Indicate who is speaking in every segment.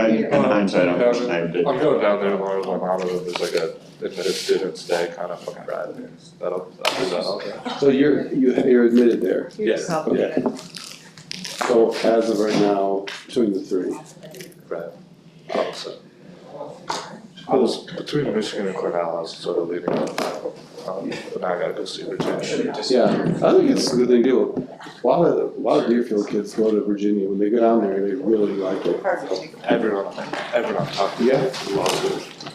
Speaker 1: in hindsight, I wish I did.
Speaker 2: I'm going down there tomorrow with my mom, and then there's like a admitted students day kind of on Friday. I'll do that, okay.
Speaker 3: So you're admitted there?
Speaker 2: Yes.
Speaker 3: Okay. So as of right now, between the three.
Speaker 2: Right. I was between Michigan and Cornell, I was sort of leading up, but now I gotta go see Virginia.
Speaker 3: Yeah, I think it's a good thing to do. A lot of Deerfield kids go to Virginia. When they go down there, they really like it.
Speaker 2: Everyone talked to me.
Speaker 3: Yeah.
Speaker 2: Loves it.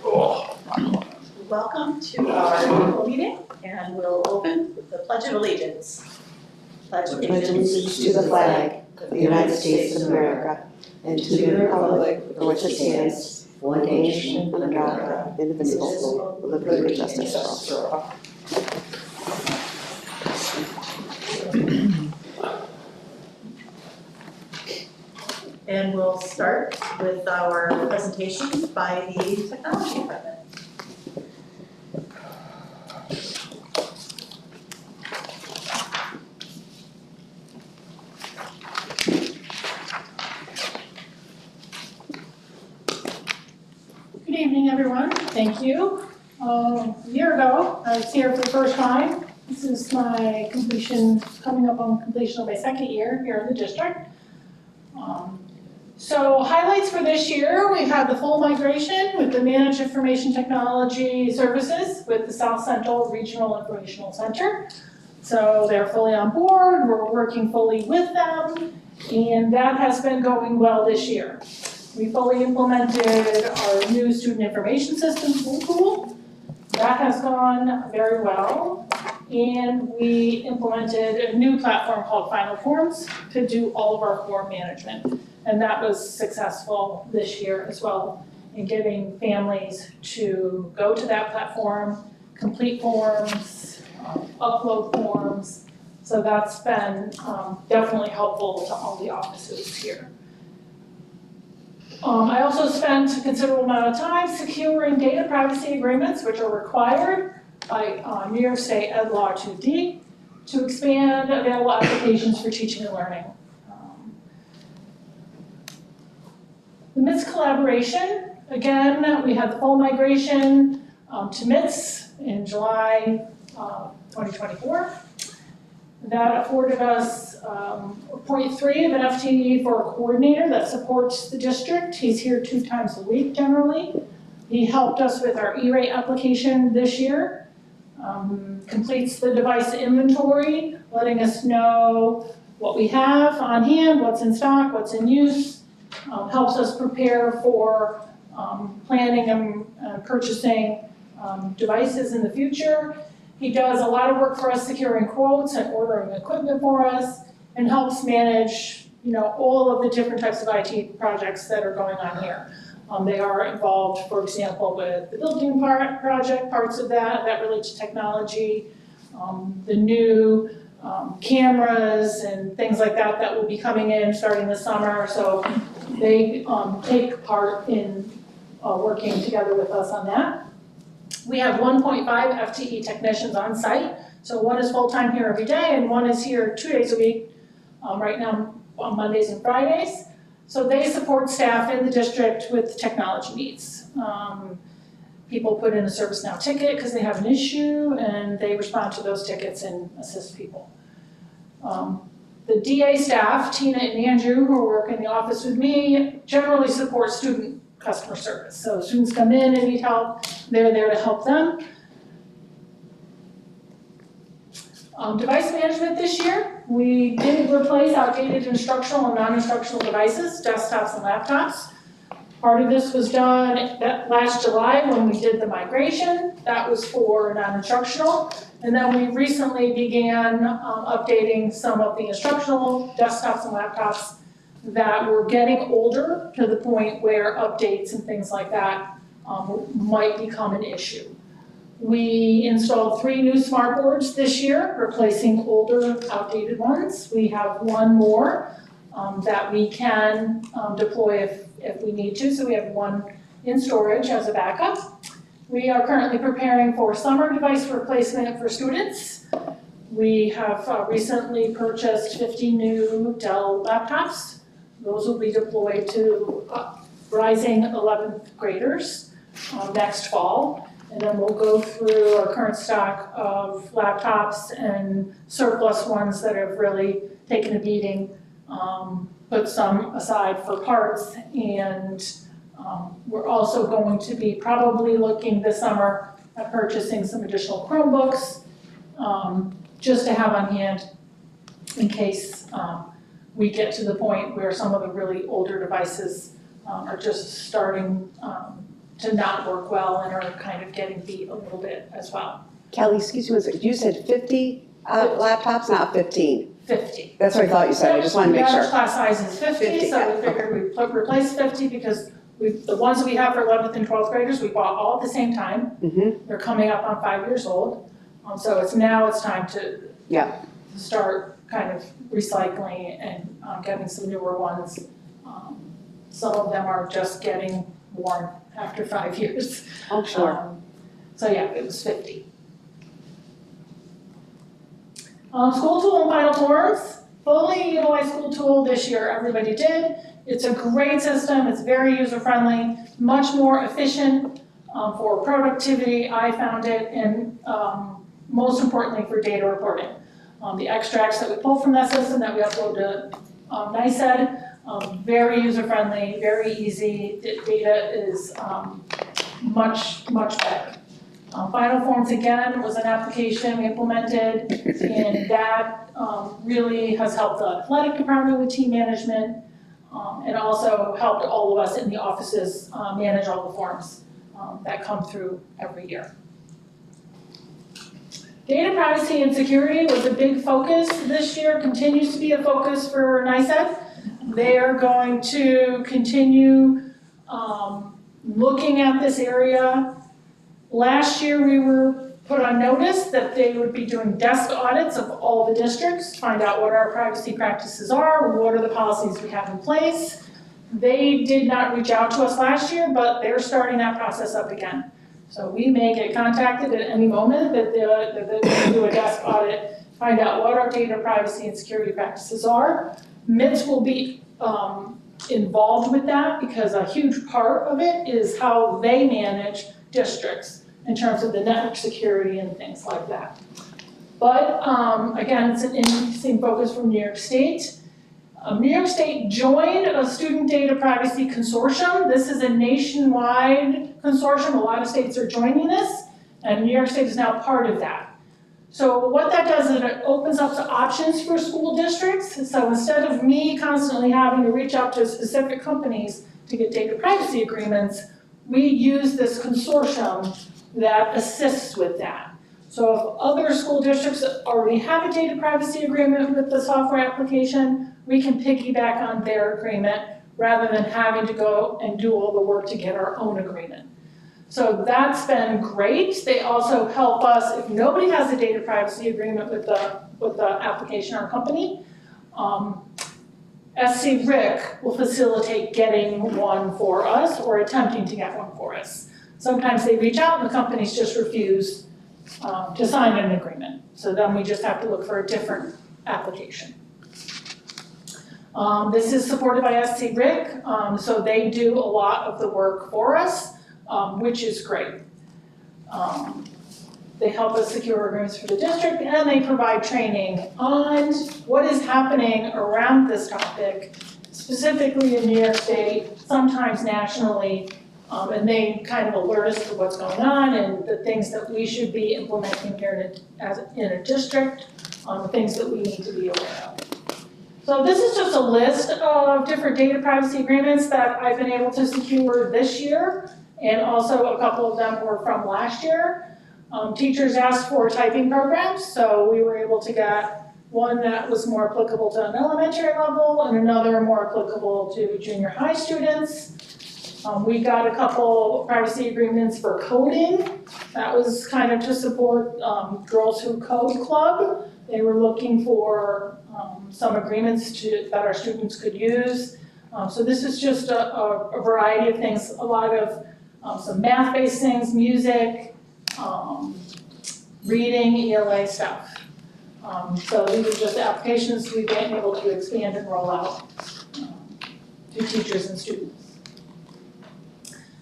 Speaker 2: Oh,
Speaker 4: Welcome to our annual meeting, and we'll open with the Pledge of Allegiance. Pledge of
Speaker 5: allegiance to the flag of the United States of America and to the republic for which it stands, one nation under God, indivisible, with liberty and justice for all.
Speaker 4: And we'll start with our presentation by the technology department.
Speaker 6: Good evening, everyone. Thank you. A year ago, I was here for the first time. This is my coming up on completion of my second year here in the district. So highlights for this year, we've had the full migration with the Managed Information Technology Services with the South Central Regional Informational Center. So they're fully on board, we're working fully with them, and that has been going well this year. We fully implemented our new student information system tool. That has gone very well. And we implemented a new platform called Final Forms to do all of our form management. And that was successful this year as well in getting families to go to that platform, complete forms, upload forms. So that's been definitely helpful to all the offices here. I also spent a considerable amount of time securing data privacy agreements, which are required by New York State Ed Law 2D to expand available applications for teaching and learning. The MITS collaboration, again, we had the full migration to MITS in July 2024. That afforded us 0.3 of an FTE for a coordinator that supports the district. He's here 2 times a week generally. He helped us with our E-rate application this year. Completes the device inventory, letting us know what we have on hand, what's in stock, what's in use. Helps us prepare for planning and purchasing devices in the future. He does a lot of work for us securing quotes and ordering equipment for us, and helps manage, all of the different types of IT projects that are going on here. They are involved, for example, with the building project, parts of that relate to technology, the new cameras and things like that will be coming in starting this summer. So they take part in working together with us on that. We have 1.5 FTE technicians on site. So one is full-time here every day and one is here 2 days a week, right now on Mondays and Fridays. So they support staff in the district with technology needs. People put in a ServiceNow ticket because they have an issue and they respond to those tickets and assist people. The DA staff, Tina and Andrew, who work in the office with me, generally support student customer service. So students come in and need help, they're there to help them. Device management this year, we did replace outdated instructional and non-instructional devices, desktops and laptops. Part of this was done last July when we did the migration. That was for non-instructional. And then we recently began updating some of the instructional desktops and laptops that were getting older to the point where updates and things like that might become an issue. We installed 3 new smart boards this year, replacing older, outdated ones. We have 1 more that we can deploy if we need to. So we have 1 in storage as a backup. We are currently preparing for summer device replacement for students. We have recently purchased 50 new Dell laptops. Those will be deployed to rising 11th graders next fall. And then we'll go through our current stock of laptops and surplus ones that have really taken a beating, put some aside for parts, and we're also going to be probably looking this summer at purchasing some additional Chromebooks, just to have on hand in case we get to the point where some of the really older devices are just starting to not work well and are kind of getting beat a little bit as well.
Speaker 5: Kelly, excuse me, one second. You said 50 laptops, not 15.
Speaker 6: 50.
Speaker 5: That's what I thought you said. I just wanted to make
Speaker 6: The average
Speaker 5: sure.
Speaker 6: class size is 50,
Speaker 5: 50,
Speaker 6: so
Speaker 5: yeah,
Speaker 6: we figured we'd replace 50 because the ones we have for 11th and 12th graders, we bought all at the same time.
Speaker 5: Mm-hmm.
Speaker 6: They're coming up on 5 years old. So it's time to start kind of recycling and getting some newer ones. Some of them are just getting worn after 5 years.
Speaker 5: Oh, sure.
Speaker 6: So yeah, it was 50. School tool and final forms. Fully utilized school tool this year, everybody did. It's a great system, it's very user-friendly, much more efficient for productivity, I found it, and most importantly for data reporting. The extracts that we pull from that system that we upload to NICEAD, very user-friendly, very easy, the data is much better. Final Forms, again, was an application we implemented, and that really has helped the athletic department with team management, and also helped all of us in the offices manage all the forms that come through every year. Data privacy and security was a big focus this year, continues to be a focus for NICEAD. They are going to continue looking at this area. Last year, we were put on notice that they would be doing desk audits of all the districts, find out what our privacy practices are, what are the policies we have in place. They did not reach out to us last year, but they're starting that process up again. So we may get contacted at any moment that they're going to do a desk audit, find out what our data privacy and security practices are. MITS will be involved with that because a huge part of it is how they manage districts in terms of the network security and things like that. But again, it's an interesting focus from New York State. New York State joined a student data privacy consortium. This is a nationwide consortium. A lot of states are joining this, and New York State is now part of that. So what that does is it opens up the options for school districts. So instead of me constantly having to reach out to specific companies to get data privacy agreements, we use this consortium that assists with that. So if other school districts already have a data privacy agreement with the software application, we can piggyback on their agreement rather than having to go and do all the work to get our own agreement. So that's been great. They also help us, if nobody has a data privacy agreement with the application or company, SC RIC will facilitate getting one for us or attempting to get one for us. Sometimes they reach out and the companies just refuse to sign an agreement. So then we just have to look for a different application. This is supported by SC RIC, so they do a lot of the work for us, which is great. They help us secure agreements for the district, and they provide training on what is happening around this topic, specifically in New York State, sometimes nationally, and they kind of alert us to what's going on and the things that we should be implementing here in a district, the things that we need to be aware of. So this is just a list of different data privacy agreements that I've been able to secure this year, and also a couple of them were from last year. Teachers asked for typing programs, so we were able to get one that was more applicable to an elementary level and another more applicable to junior high students. We got a couple privacy agreements for coding. That was kind of to support Girls Who Code Club. They were looking for some agreements that our students could use. So this is just a variety of things, a lot of some math-based things, music, reading, ELA stuff. So these are just applications we've been able to expand and roll out to teachers and students.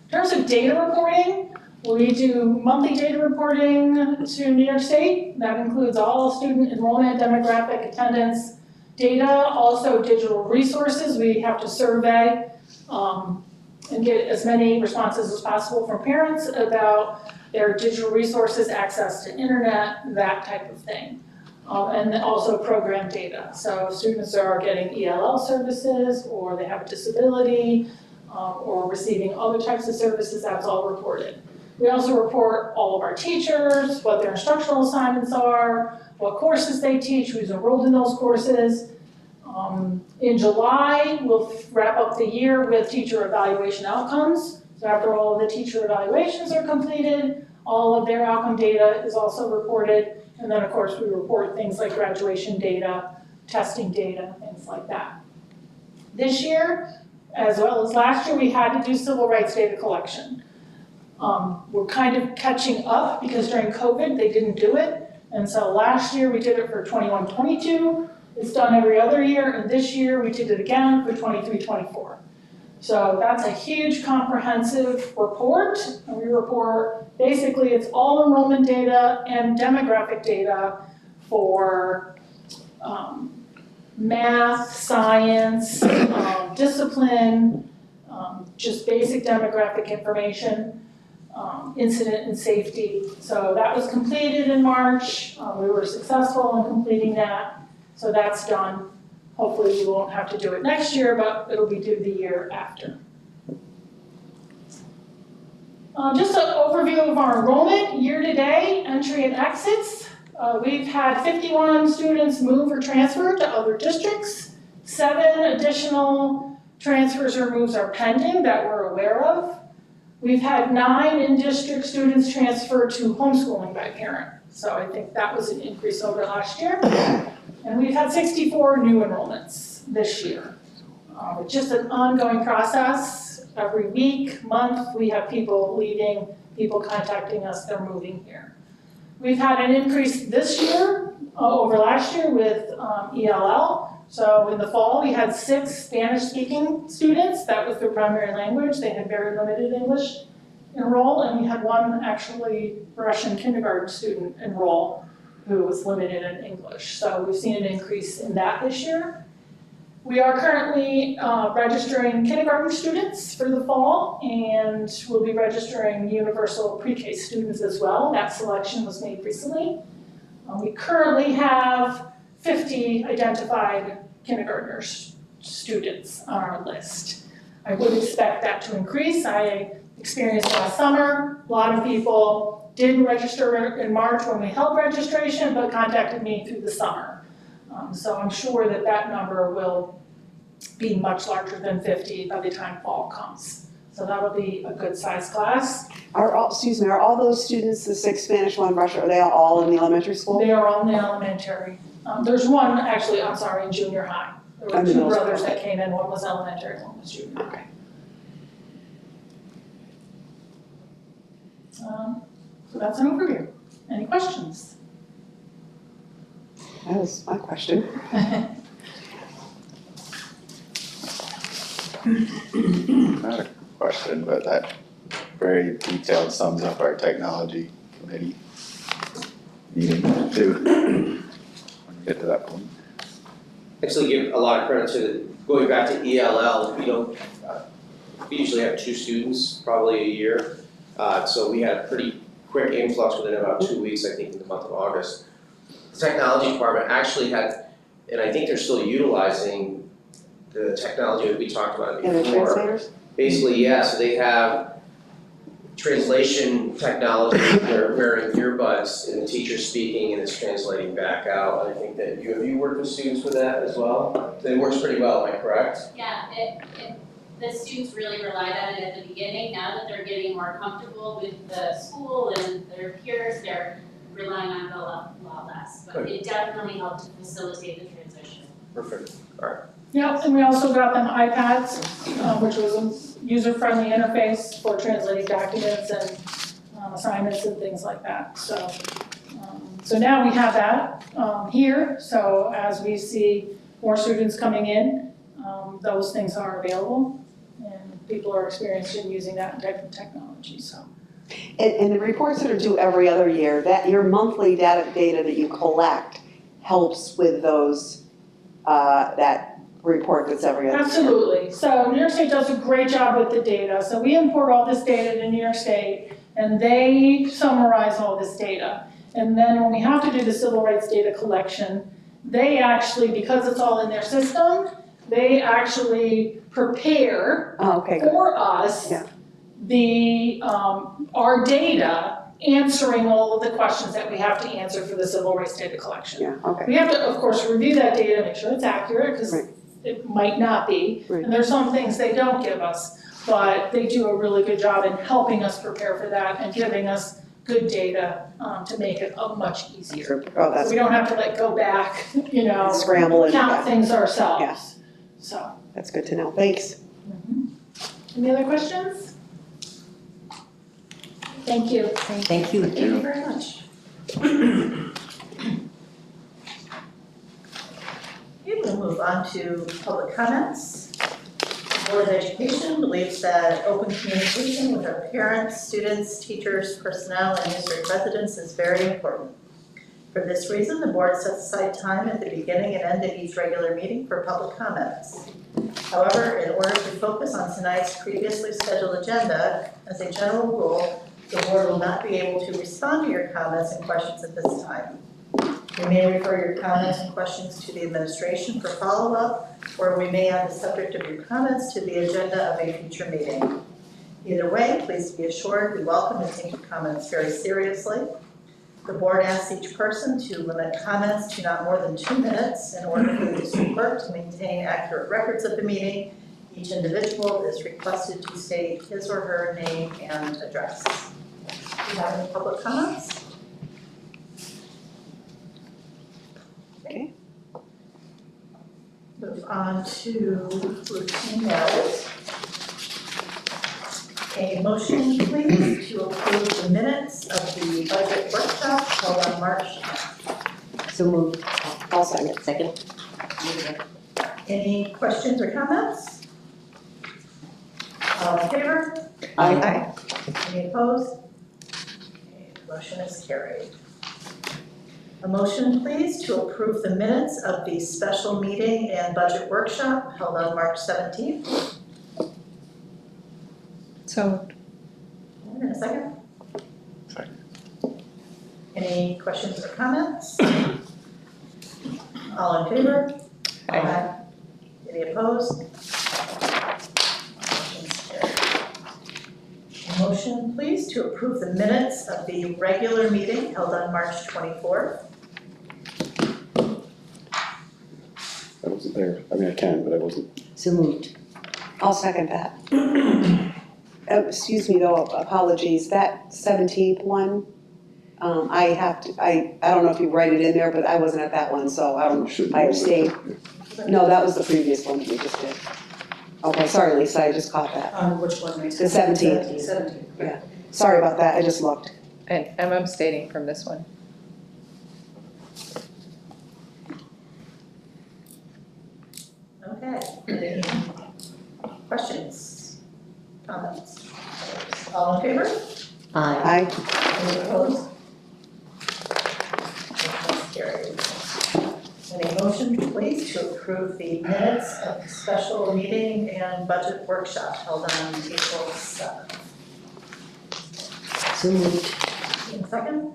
Speaker 6: In terms of data reporting, we do monthly data reporting to New York State. That includes all student enrollment, demographic, attendance data, also digital resources. We have to survey and get as many responses as possible from parents about their digital resources, access to internet, that type of thing. And then also program data. So if students are getting ELL services, or they have a disability, or receiving other types of services, that's all reported. We also report all of our teachers, what their instructional assignments are, what courses they teach, who's enrolled in those courses. In July, we'll wrap up the year with teacher evaluation outcomes. So after all of the teacher evaluations are completed, all of their outcome data is also reported. And then of course we report things like graduation data, testing data, things like that. This year, as well as last year, we had to do civil rights data collection. We're kind of catching up because during COVID, they didn't do it. And so last year we did it for 21-22. It's done every other year, and this year we did it again for 23-24. So that's a huge comprehensive report. And we report, basically it's all enrollment data and demographic data for math, science, discipline, just basic demographic information, incident and safety. So that was completed in March. We were successful in completing that. So that's done. Hopefully we won't have to do it next year, but it'll be due the year after. Just an overview of our enrollment year-to-date, entry and exits. We've had 51 students move or transfer to other districts. 7 additional transfers or moves are pending that we're aware of. We've had 9 in-district students transfer to homeschooling by parent. So I think that was an increase over last year. And we've had 64 new enrollments this year. It's just an ongoing process. Every week, month, we have people leaving, people contacting us, they're moving here. We've had an increase this year over last year with ELL. So in the fall, we had 6 Spanish-speaking students. That was their primary language. They had very limited English enroll, and we had 1 actually Russian kindergarten student enroll who was limited in English. So we've seen an increase in that this year. We are currently registering kindergarten students for the fall, and we'll be registering universal pre-K students as well. That selection was made recently. We currently have 50 identified kindergartners students on our list. I would expect that to increase. I experienced last summer, a lot of people didn't register in March when we held registration, but contacted me through the summer. So I'm sure that that number will be much larger than 50 by the time fall comes. So that'll be a good size class.
Speaker 5: Are all those students, the 6 Spanish, 1 Russian, are they all in the elementary school?
Speaker 6: They are all in the elementary. There's one, actually, I'm sorry, in junior high. There were 2 brothers that came in, one was elementary, one was junior.
Speaker 5: Okay.
Speaker 6: So that's an overview. Any questions?
Speaker 5: That was my question.
Speaker 1: Not a question, but that very detailed sums up our technology committee meeting too. When we get to that point.
Speaker 7: Actually give a lot of credit to, going back to ELL, we usually have 2 students, probably a year. So we had a pretty quick influx within about 2 weeks, I think in the month of August. The technology department actually had, and I think they're still utilizing the technology that we talked about
Speaker 5: And the
Speaker 7: before.
Speaker 5: translators?
Speaker 7: Basically, yeah, so they have translation technology, they're wearing earbuds and the teacher's speaking and it's translating back out. I think that have you worked with students with that as well? It works pretty well, am I correct?
Speaker 8: Yeah, the students really relied on it at the beginning. Now that they're getting more comfortable with the school and their peers, they're relying on it a lot less. But
Speaker 7: Good.
Speaker 8: it definitely helped to facilitate the transition.
Speaker 7: Perfect, alright.
Speaker 6: Yeah, and we also got them iPads, which was a user-friendly interface for translating documents and assignments and things like that. So now we have that here. So as we see more students coming in, those things are available. And people are experienced in using that type of technology, so.
Speaker 5: And the reports that are due every other year, that your monthly data that you collect helps with those, that report that's every other year.
Speaker 6: Absolutely. So New York State does a great job with the data. So we import all this data to New York State, and they summarize all this data. And then when we have to do the civil rights data collection, they actually, because it's all in their system, they actually prepare
Speaker 5: Oh, okay, good.
Speaker 6: for us
Speaker 5: Yeah.
Speaker 6: our data, answering all of the questions that we have to answer for the civil rights data collection.
Speaker 5: Yeah, okay.
Speaker 6: We have to, of course, review that data, make sure it's accurate, because
Speaker 5: Right.
Speaker 6: it might not be.
Speaker 5: Right.
Speaker 6: And there's some things they don't give us, but they do a really good job in helping us prepare for that and giving us good data to make it much easier.
Speaker 5: Oh,
Speaker 6: So
Speaker 5: that's
Speaker 6: we don't have to like go back,
Speaker 5: scramble and,
Speaker 6: count
Speaker 5: yeah,
Speaker 6: things ourselves. So,
Speaker 5: that's good to know. Thanks.
Speaker 6: any other questions? Thank you.
Speaker 5: Thank you.
Speaker 4: Thank you very much. Okay, we'll move on to public comments. The Board of Education believes that open communication with our parents, students, teachers, personnel, and district residents is very important. For this reason, the board sets aside time at the beginning and end of each regular meeting for public comments. However, in order to focus on tonight's previously scheduled agenda, as a general rule, the board will not be able to respond to your comments and questions at this time. We may refer your comments and questions to the administration for follow-up, or we may add the subject of your comments to the agenda of a future meeting. Either way, please be assured we welcome and take your comments very seriously. The board asks each person to limit comments to not more than 2 minutes in order for the district clerk to maintain accurate records of the meeting. Each individual is requested to state his or her name and address. Do you have any public comments?
Speaker 5: Okay.
Speaker 4: Move on to routine matters. A motion, please, to approve the minutes of the budget workshop held on March 10th.
Speaker 5: So moved. I'll second. Second.
Speaker 4: Any questions or comments? All in favor?
Speaker 5: Aye.
Speaker 4: Any opposed? Okay, the motion is carried. A motion, please, to approve the minutes of the special meeting and budget workshop held on March 17th.
Speaker 9: So,
Speaker 4: And a second?
Speaker 1: Second.
Speaker 4: Any questions or comments? All in favor?
Speaker 9: Aye.
Speaker 4: Any opposed? Motion's carried. A motion, please, to approve the minutes of the regular meeting held on March 24th.
Speaker 3: I wasn't there. I mean, I can, but I wasn't.
Speaker 5: So moved. I'll second that. Excuse me though, apologies, that 17th one, I don't know if you write it in there, but I wasn't at that one, so I abstained. No, that was the previous one we just did. Okay, sorry Lisa, I just caught that.
Speaker 9: which one?
Speaker 5: The 17th.
Speaker 9: 17.
Speaker 5: Yeah, sorry about that, I just looked.
Speaker 9: And I'm abstaining from this one.
Speaker 4: Okay. Any questions? Comments? All in favor?
Speaker 5: Aye.
Speaker 4: Any opposed? Motion's carried. And a motion, please, to approve the minutes of the special meeting and budget workshop held on April 7th.
Speaker 5: So moved.
Speaker 4: In a second?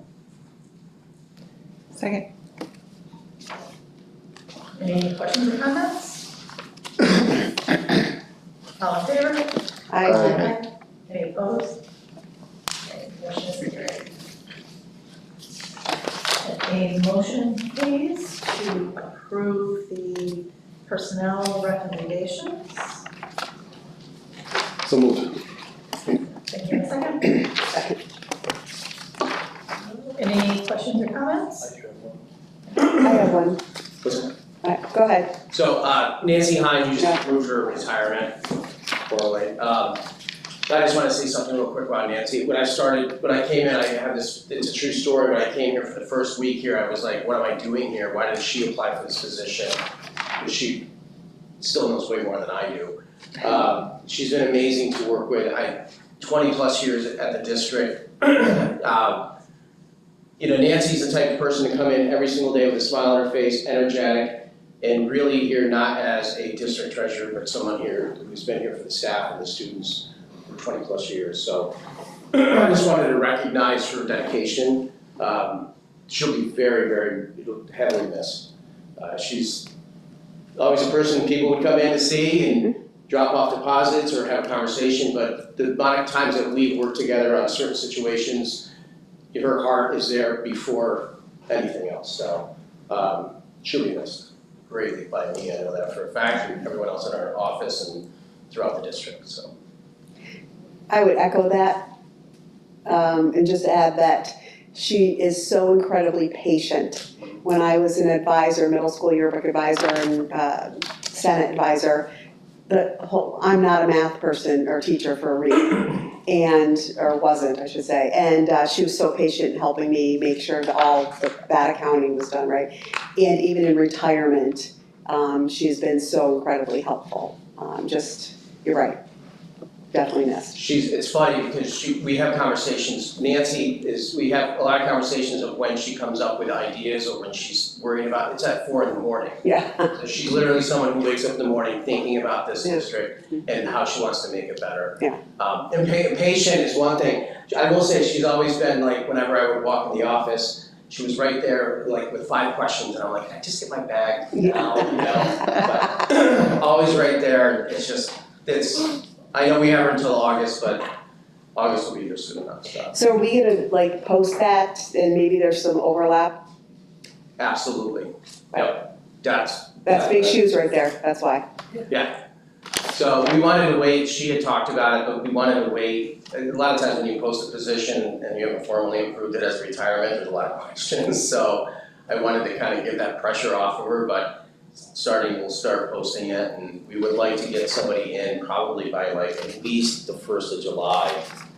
Speaker 9: Second.
Speaker 4: Any questions or comments? All in favor?
Speaker 5: Aye.
Speaker 4: Any opposed? Okay, motion is carried. A motion, please, to approve the personnel recommendations.
Speaker 3: So moved.
Speaker 4: Thank you. In a second.
Speaker 5: Second.
Speaker 4: Any questions or comments?
Speaker 5: I have one. Go ahead.
Speaker 7: So Nancy Hine, you just approved her retirement formally. I just want to say something real quick about Nancy. When I came in, I have this, it's a true story, when I came here for the first week here, I was like, what am I doing here? Why did she apply for this position? still knows way more than I do. She's been amazing to work with. 20 plus years at the district. Nancy's the type of person to come in every single day with a smile on her face, energetic, and really here not as a district treasurer, but someone here who's been here for the staff and the students for 20 plus years. So I just wanted to recognize her dedication. She'll be very, very heavily missed. She's always a person people would come in to see and drop off deposits or have a conversation, but the amount of times that we've worked together on certain situations, her heart is there before anything else. So she'll be missed greatly by me, I know that for a fact, and everyone else in our office and throughout the district, so.
Speaker 5: I would echo that, and just add that she is so incredibly patient. When I was an advisor, middle school yearbook advisor and Senate advisor, I'm not a math person or teacher for a reason, or wasn't, I should say. And she was so patient in helping me make sure that accounting was done right. And even in retirement, she's been so incredibly helpful. You're right, definitely missed.
Speaker 7: It's funny because we have conversations, we have a lot of conversations of when she comes up with ideas or when she's worrying about, it's at 4 a.m.
Speaker 5: Yeah.
Speaker 7: So she's literally someone who wakes up in the morning thinking about this district and how she wants to make it better.
Speaker 5: Yeah.
Speaker 7: And patient is one thing. I will say she's always been like, whenever I would walk in the office, she was right there like with 5 questions and I'm like, can I just get my bag now, But always right there. I know we have her until August, but August will be here soon enough, so.
Speaker 5: So are we gonna post that and maybe there's some overlap?
Speaker 7: Absolutely. Yep. That's
Speaker 5: Big shoes right there, that's why.
Speaker 7: Yeah. So we wanted to wait, she had talked about it, but we wanted to wait. A lot of times when you post a position and you haven't formally approved it as retirement, there's a lot of questions. So I wanted to kind of get that pressure off of her, but we'll start posting it, and we would like to get somebody in probably by like at least the 1st of July.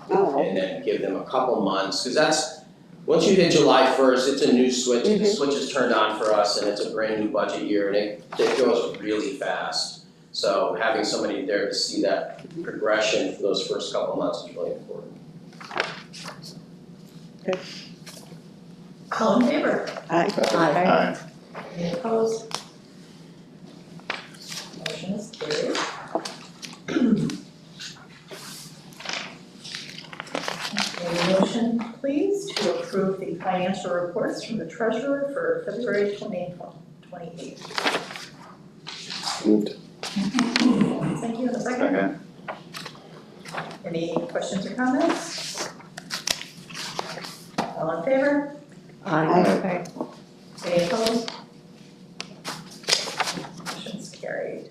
Speaker 5: Oh.
Speaker 7: And then give them a couple months, because once you hit July 1st, it's a new switch, the switch is turned on for us, and it's a brand new budget year, and it goes really fast. So having somebody there to see that progression for those first couple months is really important.
Speaker 5: Good.
Speaker 4: All in favor?
Speaker 1: Aye.
Speaker 4: Any opposed? Motion is carried. A motion, please, to approve the financial reports from the treasurer for February 2028.
Speaker 3: Moved.
Speaker 4: Thank you, and a second.
Speaker 1: Second.
Speaker 4: Any questions or comments? All in favor?
Speaker 5: Aye.
Speaker 4: Any opposed? Motion's carried.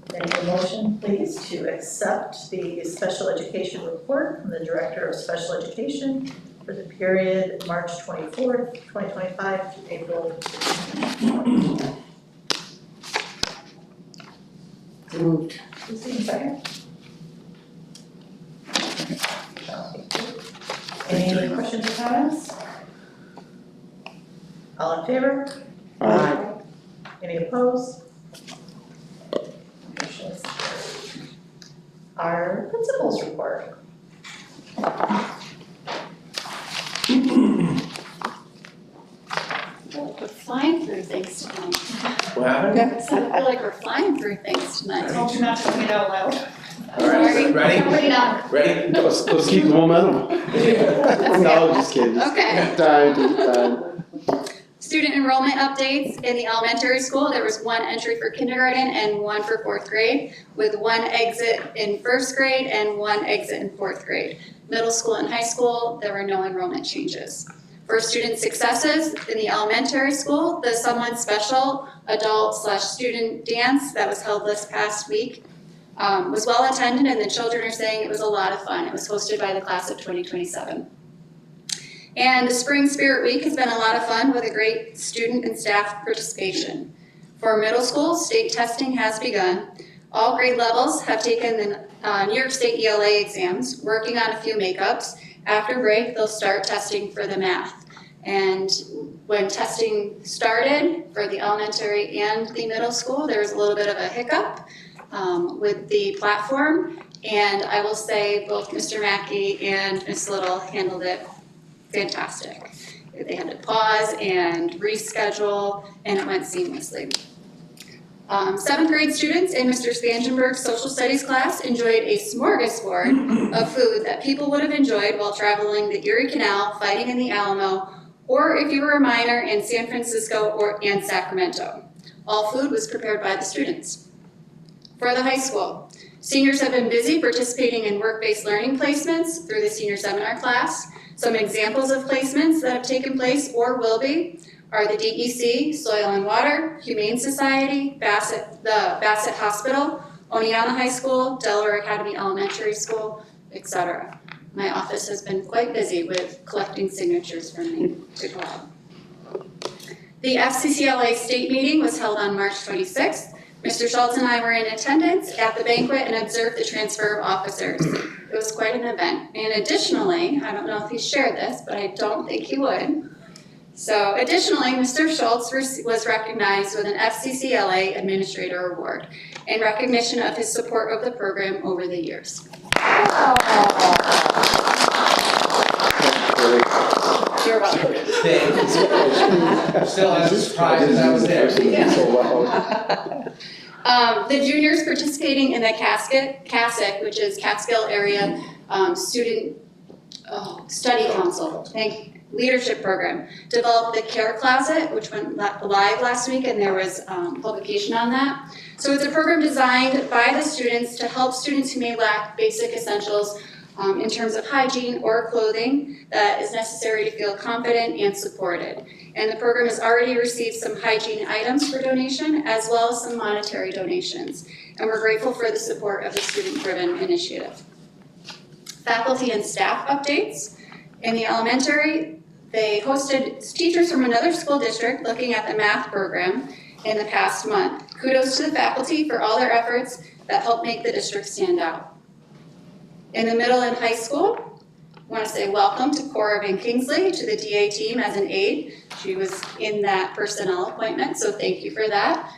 Speaker 4: Then a motion, please, to accept the special education report from the Director of Special Education for the period March 24th, 2025 to April 2025.
Speaker 5: Moved.
Speaker 4: Christine, second. Any questions or comments? All in favor?
Speaker 5: Aye.
Speaker 4: Any opposed? Motion is carried. Our principals report.
Speaker 10: We're flying through things tonight.
Speaker 7: What happened?
Speaker 10: So I feel like we're flying through things tonight.
Speaker 6: Told you not to read out loud.
Speaker 7: All right,
Speaker 10: Sorry.
Speaker 7: ready?
Speaker 10: Ready now.
Speaker 7: Ready?
Speaker 3: Let's keep the momentum. No, just kidding.
Speaker 10: Okay.
Speaker 3: Time.
Speaker 10: Student enrollment updates in the elementary school. There was 1 entry for kindergarten and 1 for 4th grade, with 1 exit in 1st grade and 1 exit in 4th grade. Middle school and high school, there were no enrollment changes. For student successes in the elementary school, the Someone Special adult/student dance that was held this past week was well attended, and the children are saying it was a lot of fun. It was hosted by the class of 2027. And the Spring Spirit Week has been a lot of fun with a great student and staff participation. For middle school, state testing has begun. All grade levels have taken the New York State ELA exams, working on a few makeups. After break, they'll start testing for the math. And when testing started for the elementary and the middle school, there was a little bit of a hiccup with the platform. And I will say both Mr. Mackey and Ms. Little handled it fantastic. They had to pause and reschedule, and it went seamlessly. 7th grade students in Mr. Spangenberg's social studies class enjoyed a smorgasbord of food that people would have enjoyed while traveling the Erie Canal, fighting in the Alamo, or if you were a minor in San Francisco and Sacramento. All food was prepared by the students. For the high school, seniors have been busy participating in work-based learning placements through the senior seminar class. Some examples of placements that have taken place or will be are the DEC, Soil and Water, Humane Society, the Bassett Hospital, Oneonta High School, Delaware Academy Elementary School, etc. My office has been quite busy with collecting signatures for me to go out. The FCCLA state meeting was held on March 26th. Mr. Schultz and I were in attendance at the banquet and observed the transfer of officers. It was quite an event. And additionally, I don't know if he shared this, but I don't think he would. So additionally, Mr. Schultz was recognized with an FCCLA Administrator Award in recognition of his support of the program over the years. You're welcome.
Speaker 7: Still as surprised as I was there.
Speaker 10: The juniors participating in the CASIC, which is Catskill Area Student Study Council Leadership Program, developed the Care Closet, which went live last week, and there was publication on that. So it's a program designed by the students to help students who may lack basic essentials in terms of hygiene or clothing that is necessary to feel confident and supported. And the program has already received some hygiene items for donation as well as some monetary donations. And we're grateful for the support of the student-driven initiative. Faculty and staff updates. In the elementary, they hosted teachers from another school district looking at the math program in the past month. Kudos to the faculty for all their efforts that helped make the district stand out. In the middle and high school, I want to say welcome to Cora Van Kingsley to the DA team as an aide. She was in that personnel appointment, so thank you for that.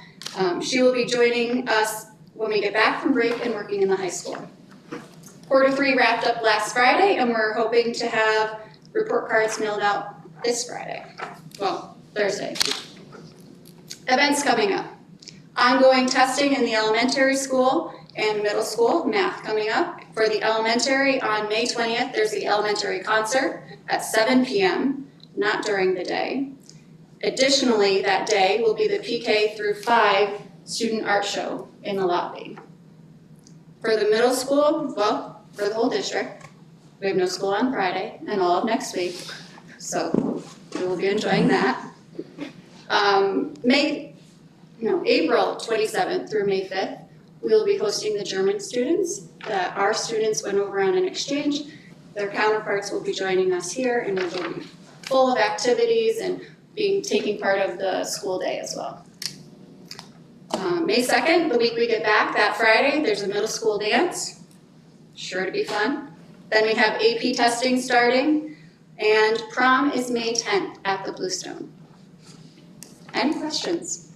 Speaker 10: She will be joining us when we get back from break and working in the high school. Quarter 3 wrapped up last Friday, and we're hoping to have report cards mailed out this Friday. Well, Thursday. Events coming up. Ongoing testing in the elementary school and middle school, math coming up. For the elementary, on May 20th, there's the elementary concert at 7 p.m., not during the day. Additionally, that day will be the PK through 5 student art show in the lobby. For the middle school, well, for the whole district, we have no school on Friday and all of next week, so we will be enjoying that. April 27th through May 5th, we will be hosting the German students that our students went over on an exchange. Their counterparts will be joining us here, and we will be full of activities and taking part of the school day as well. May 2nd, the week we get back, that Friday, there's a middle school dance. Sure to be fun. Then we have AP testing starting, and prom is May 10th at the Bluestone. Any questions?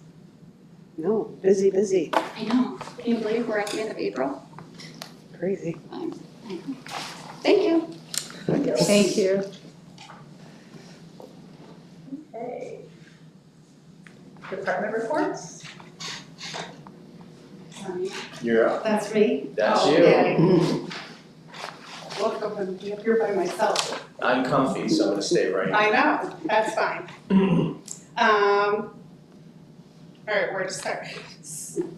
Speaker 5: No, busy, busy,
Speaker 10: I know. Can you believe we're at the end of April?
Speaker 5: crazy.
Speaker 10: I know. Thank you.
Speaker 9: Thank you.
Speaker 4: Okay. Department reports?
Speaker 7: You're up.
Speaker 11: That's me?
Speaker 7: That's
Speaker 11: Oh,
Speaker 7: you.
Speaker 11: okay. Look, I'm gonna be up here by myself.
Speaker 7: I'm comfy, so I'm gonna stay right here.
Speaker 11: I know, that's fine. All right, where to start?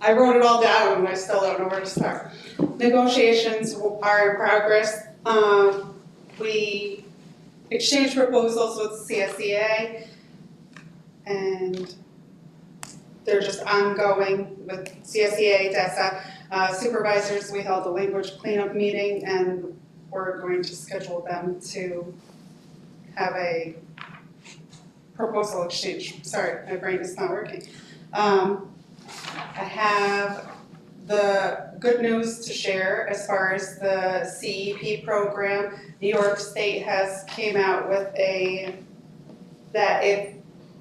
Speaker 11: I wrote it all down and I still don't know where to start. Negotiations are in progress. We exchanged proposals with CSEA and they're just ongoing with CSEA, DESA. Supervisors, we held a language cleanup meeting and we're going to schedule them to have a proposal exchange. Sorry, my brain is not working. I have the good news to share as far as the CEP program. New York State has came out with a that if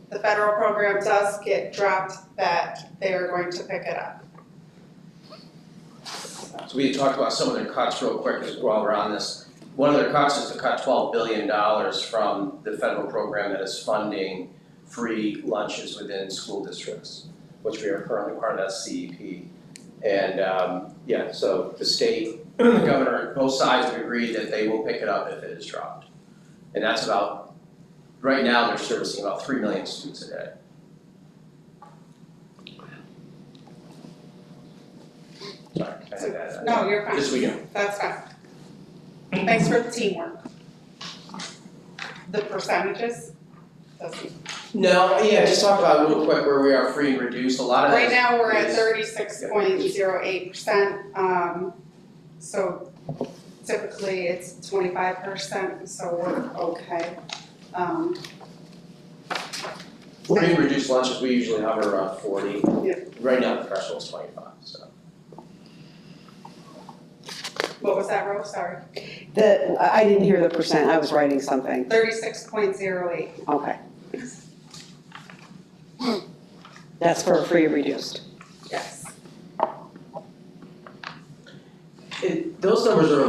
Speaker 11: the federal program does get dropped, that they are going to pick it up.
Speaker 7: So we talked about some of their cuts real quick as while we're on this. One of their cuts is to cut $12 billion from the federal program that is funding free lunches within school districts, which we are currently part of that CEP. And so the state, the governor, both sides have agreed that they will pick it up if it is dropped. And that's about, right now they're servicing about 3 million students a day. Sorry, I had that.
Speaker 11: No, you're fine.
Speaker 7: This weekend.
Speaker 11: That's fine. Thanks for the teamwork. The percentages? Doesn't.
Speaker 7: No, yeah, just talk about real quick where we are free and reduced. A lot of
Speaker 11: Right
Speaker 7: that
Speaker 11: now, we're at
Speaker 7: is-
Speaker 11: 36.08%, so typically it's 25%, so we're okay.
Speaker 7: Free and reduced lunches, we usually hover around 40.
Speaker 11: Yeah.
Speaker 7: Right now, the threshold is 25, so.
Speaker 11: What was that, Rose? Sorry.
Speaker 5: I didn't hear the percent, I was writing something.
Speaker 11: 36.08.
Speaker 5: Okay. That's for free or reduced.
Speaker 11: Yes.
Speaker 7: Those numbers are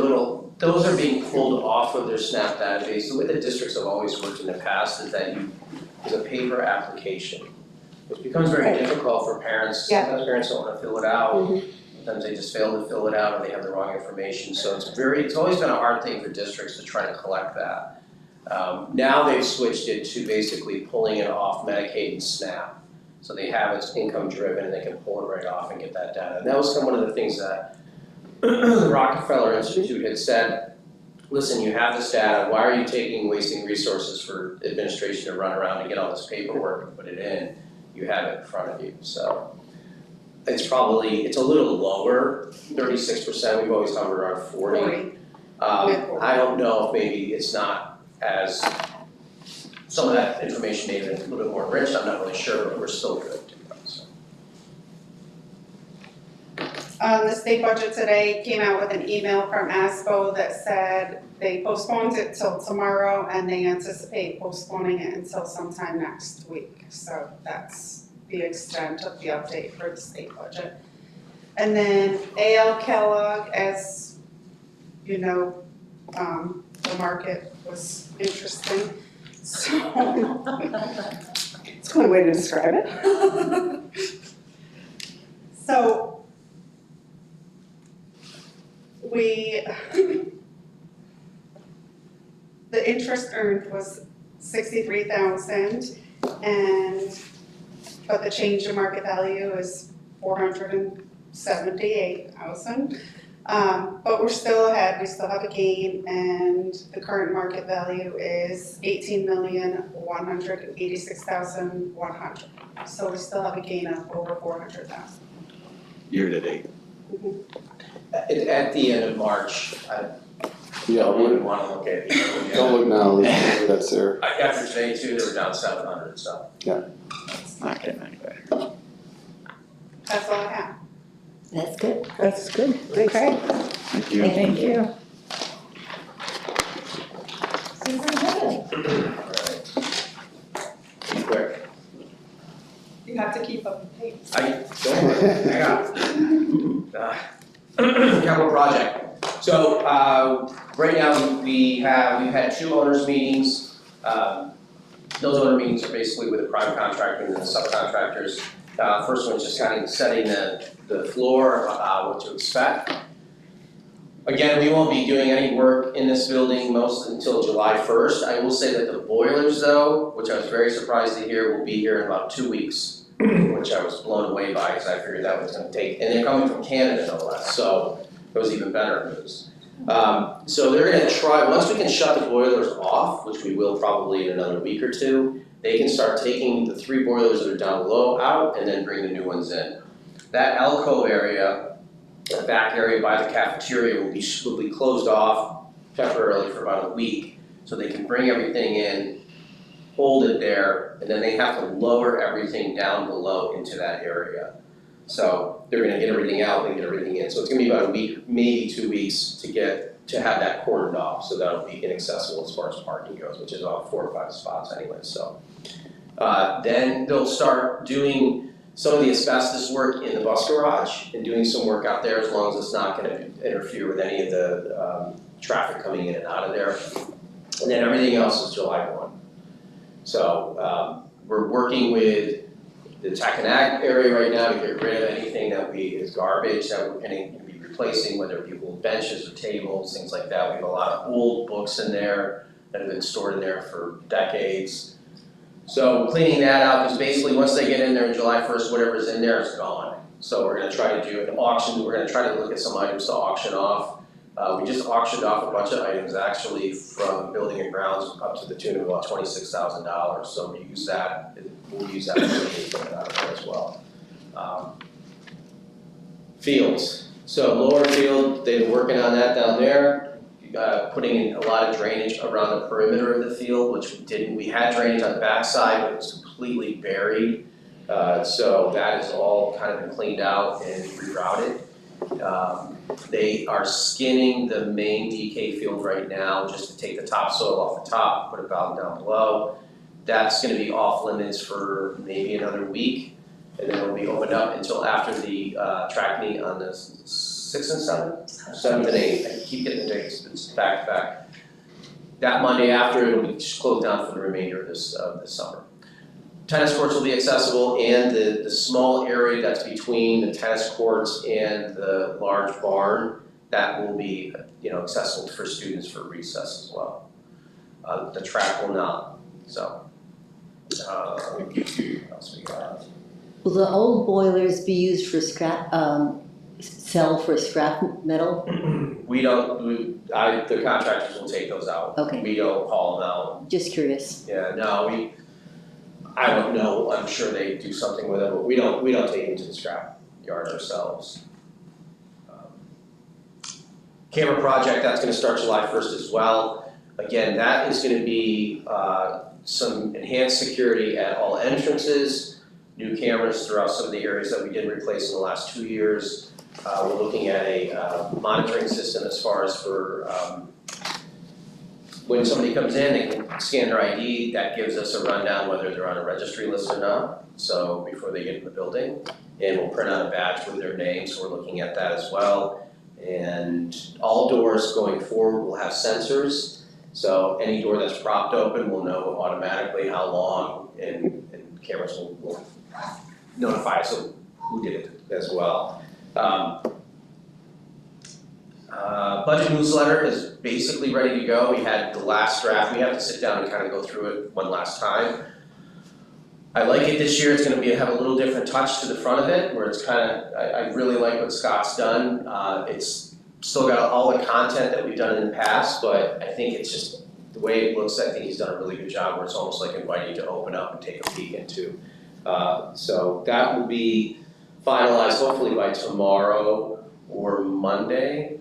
Speaker 7: those are being pulled off of their SNAP database. The way the districts have always worked in the past is that it's a paper application, which becomes very difficult for parents.
Speaker 5: Yeah.
Speaker 7: Sometimes parents don't want to fill it out.
Speaker 5: Mhm.
Speaker 7: Sometimes they just fail to fill it out or they have the wrong information. So it's always been a hard thing for districts to try to collect that. Now they've switched it to basically pulling it off Medicaid and SNAP. So they have it's income driven and they can pull it right off and get that data. And that was one of the things that the Rockefeller Institute had said, listen, you have this data, why are you wasting resources for administration to run around and get all this paperwork and put it in? You have it in front of you, so. It's a little lower, 36%, we've always hovered around 40. I don't know if maybe it's not as, some of that information may be a little bit more rich, I'm not really sure, but we're still good to go, so.
Speaker 11: The state budget today came out with an email from ASBO that said they postponed it till tomorrow and they anticipate postponing it until sometime next week. So that's the extent of the update for the state budget. And then A.L. Kellogg, as you know, the market was interesting, so.
Speaker 5: It's one way to describe it.
Speaker 11: So the interest earned was 63,000 but the change in market value is 478,000. But we're still ahead, we still have a gain, and the current market value is 18,186,100. So we still have a gain of over 400,000.
Speaker 1: Year to date.
Speaker 7: At the end of March, I
Speaker 3: Yeah,
Speaker 7: wouldn't want to look at it.
Speaker 3: don't look now, that's there.
Speaker 7: After today too, they were down 700, so.
Speaker 1: Not getting any better.
Speaker 11: That's all I have.
Speaker 9: That's good.
Speaker 5: That's good, thanks.
Speaker 9: Okay,
Speaker 1: Thank you.
Speaker 9: thank you. Susan Heaven.
Speaker 7: Alright. Be quick.
Speaker 11: You have to keep up the pace.
Speaker 7: Don't worry, hang on. Capital project. So, right now, we've had 2 owners meetings. Those owner meetings are basically with the prime contractor and the subcontractors. First one's just kind of setting the floor, what to expect. Again, we won't be doing any work in this building until July 1st. I will say that the boilers though, which I was very surprised to hear, will be here in about 2 weeks, which I was blown away by because I figured that was gonna take, and they're coming from Canada no less, so it was even better news. So they're gonna try, once we can shut the boilers off, which we will probably in another week or 2, they can start taking the 3 boilers that are down low out and then bring the new ones in. That alcove area, the back area by the cafeteria will be closed off temporarily for about a week, so they can bring everything in, hold it there, and then they have to lower everything down below into that area. So they're gonna get everything out and get everything in. So it's gonna be about a week, maybe 2 weeks to get to have that cordoned off, so that'll be inaccessible as far as parking goes, which is about 4 or 5 spots anyway, so. Then they'll start doing some of the asbestos work in the bus garage and doing some work out there as long as it's not gonna interfere with any of the traffic coming in and out of there. And then everything else is July 1. So we're working with the Tech and Ag area right now to get rid of anything that is garbage that we're gonna be replacing, whether it be old benches or tables, things like that. We have a lot of old books in there that have been stored in there for decades. So cleaning that out, because basically once they get in there on July 1st, whatever's in there is gone. So we're gonna try to do an auction, we're gonna try to look at some items to auction off. We just auctioned off a bunch of items actually from building and grounds up to the tune of about $26,000. So we'll use that for anything out of there as well. Fields. So lower field, they've been working on that down there. Putting in a lot of drainage around the perimeter of the field, which we didn't. We had drainage on the backside, but it was completely buried. So that is all kind of been cleaned out and rerouted. They are skinning the main DK field right now just to take the topsoil off the top, put it down below. That's gonna be off limits for maybe another week, and then it'll be opened up until after the track meet on the 6th and 7th? 7th and 8th, I keep getting the dates, it's back to back. That Monday after, it'll be closed down for the remainder of this summer. Tennis courts will be accessible, and the small area that's between the tennis courts and the large barn, that will be, accessible for students for recess as well. The track will not, so. What else we got?
Speaker 9: Will the old boilers be used for sell for scrap metal?
Speaker 7: The contractors will take those out.
Speaker 9: Okay.
Speaker 7: We don't haul them out.
Speaker 9: Just curious.
Speaker 7: Yeah, no, I don't know, I'm sure they do something with it, but we don't take them to the scrap yard ourselves. Camera project, that's gonna start July 1st as well. Again, that is gonna be some enhanced security at all entrances, new cameras throughout some of the areas that we did replace in the last 2 years. We're looking at a monitoring system as far as for when somebody comes in, they can scan their ID, that gives us a rundown whether they're on a registry list or not, so before they get in the building. And we'll print out a badge with their name, so we're looking at that as well. And all doors going forward will have sensors, so any door that's propped open will know automatically how long, and cameras will notify us of who did it as well. Budget newsletter is basically ready to go. We had the last draft. We have to sit down and kind of go through it one last time. I like it this year. It's going to have a little different touch to the front of it, where it's kind of, I really like what Scott's done. It's still got all the content that we've done in the past, but I think it's just the way it looks. I think he's done a really good job, where it's almost like inviting you to open up and take a peek into. So that will be finalized hopefully by tomorrow or Monday.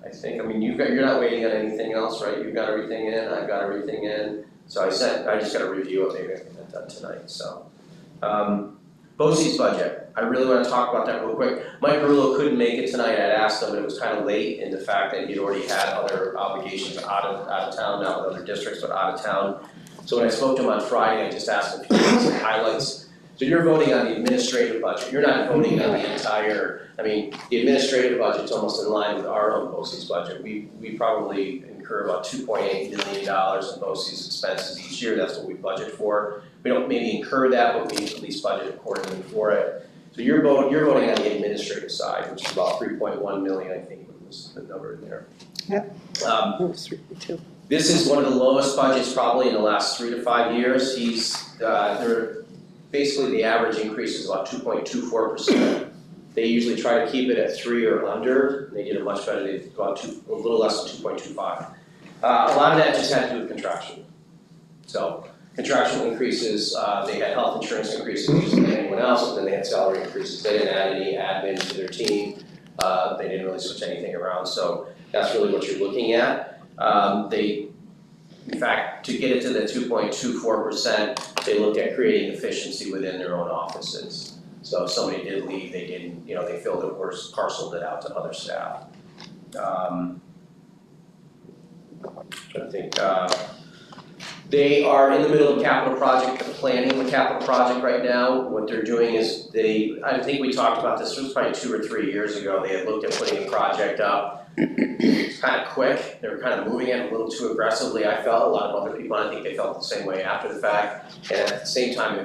Speaker 7: I think, you're not waiting on anything else, right? You've got everything in, I've got everything in. So I just got to review it, maybe I can get that done tonight, so. BOCES budget, I really want to talk about that real quick. Mike Garullo couldn't make it tonight. I'd asked him, but it was kind of late in the fact that he'd already had other obligations out of town, not with other districts, but out of town. So when I spoke to him on Friday, I just asked him if he had some highlights. So you're voting on the administrative budget, you're not voting on the entire, the administrative budget's almost in line with our own BOCES budget. We probably incur about $2.8 million in BOCES expenses each year, that's what we budget for. We don't maybe incur that, but we at least budget accordingly for it. So you're voting on the administrative side, which is about 3.1 million, I think was the number in there.
Speaker 5: Yep.
Speaker 7: This is one of the lowest budgets probably in the last 3 to 5 years. Basically the average increase is about 2.24%. They usually try to keep it at 3 or under. They did it much better, they got a little less than 2.25. A lot of that just had to do with contraction. So contractual increases, they had health insurance increases just like anyone else, and then they had salary increases. They didn't add any admin to their team. They didn't really switch anything around, so that's really what you're looking at. In fact, to get it to the 2.24%, they looked at creating efficiency within their own offices. So if somebody did leave, they didn't, they filled it or parceled it out to other staff. trying to think, they are in the middle of capital project, planning the capital project right now. What they're doing is I think we talked about this, it was probably 2 or 3 years ago, they had looked at putting a project up. It's kind of quick, they were kind of moving it a little too aggressively, I felt, a lot of other people, I think they felt the same way after the fact. And at the same time, they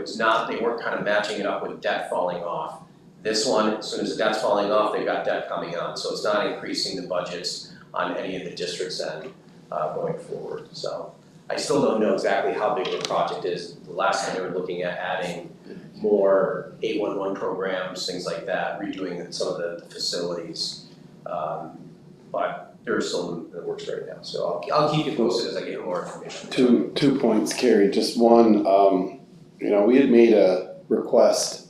Speaker 7: weren't kind of matching it up with debt falling off. This one, as soon as the debt's falling off, they've got debt coming on, so it's not increasing the budgets on any of the districts' end going forward, so. I still don't know exactly how big the project is. The last time they were looking at adding more 811 programs, things like that, redoing some of the facilities. But they're still in the works right now, so I'll keep you posted as I get more information.
Speaker 3: Two points, Carrie. Just one, we had made a request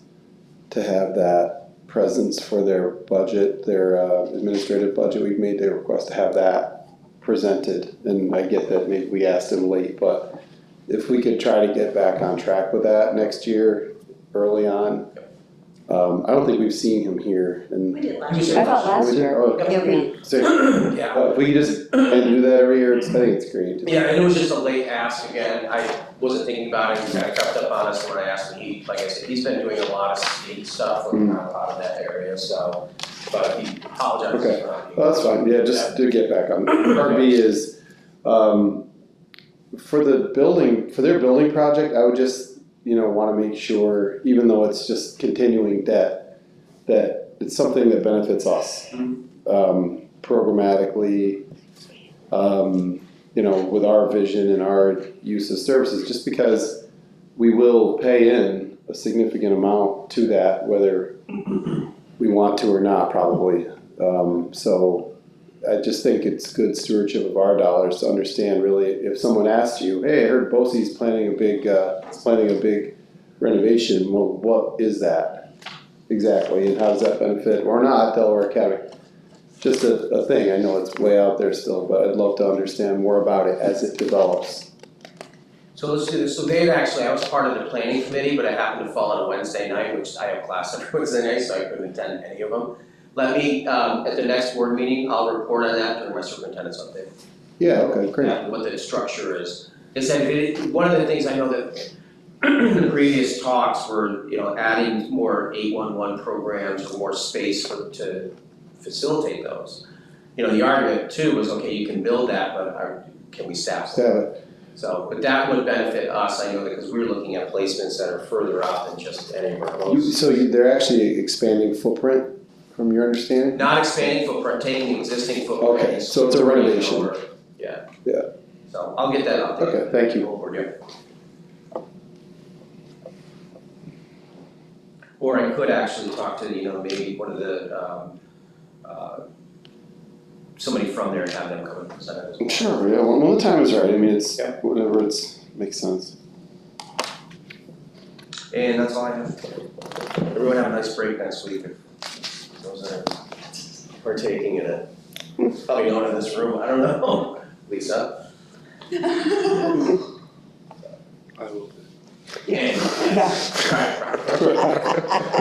Speaker 3: to have that presence for their budget, their administrative budget. We've made the request to have that presented, and I get that maybe we asked him late, but if we could try to get back on track with that next year, early on. I don't think we've seen him here, and
Speaker 4: We did last
Speaker 5: I thought last year.
Speaker 3: Oh,
Speaker 7: Yeah.
Speaker 3: if we could just do that every year, I think it's great.
Speaker 7: Yeah, and it was just a late ask again. I wasn't thinking about it, he kind of crept up on us when I asked him. Like I said, he's been doing a lot of state stuff out of that area, so, but he apologized for not being.
Speaker 3: Well, that's fine, yeah, just to get back on. Part B is, for their building project, I would just, wanna make sure, even though it's just continuing debt, that it's something that benefits us. Programmatically, with our vision and our use of services, just because we will pay in a significant amount to that, whether we want to or not, probably. So I just think it's good stewardship of our dollars to understand, really, if someone asks you, hey, I heard BOCE's planning a big renovation, well, what is that exactly, and how does that benefit, or not, Delaware Academy? Just a thing, I know it's way out there still, but I'd love to understand more about it as it develops.
Speaker 7: So let's do this, so I was part of the planning committee, but it happened to fall on a Wednesday night, which I have class every Wednesday night, so I couldn't attend any of them. Let me, at the next board meeting, I'll report on that during my superintendent's update.
Speaker 3: Yeah, okay, great.
Speaker 7: What the structure is. One of the things I know that the previous talks were, adding more 811 programs or more space to facilitate those. The argument too was, okay, you can build that, but can we staff it? So, but that would benefit us, I know, because we're looking at placements that are further out than just anywhere else.
Speaker 3: They're actually expanding footprint, from your understanding?
Speaker 7: Not expanding footprint, taking the existing footprint.
Speaker 3: Okay, so it's a renovation.
Speaker 7: Yeah.
Speaker 3: Yeah.
Speaker 7: So I'll get that update.
Speaker 3: Okay, thank you.
Speaker 7: Or I could actually talk to, maybe one of the, somebody from there and have them come and present it as well.
Speaker 3: Sure, yeah, when the time is right, it's, whatever makes sense.
Speaker 7: And that's all I have. Everyone have a nice break next week. Those that are partaking in it. Probably no one in this room, I don't know. Lisa?
Speaker 2: I will.
Speaker 7: Yeah.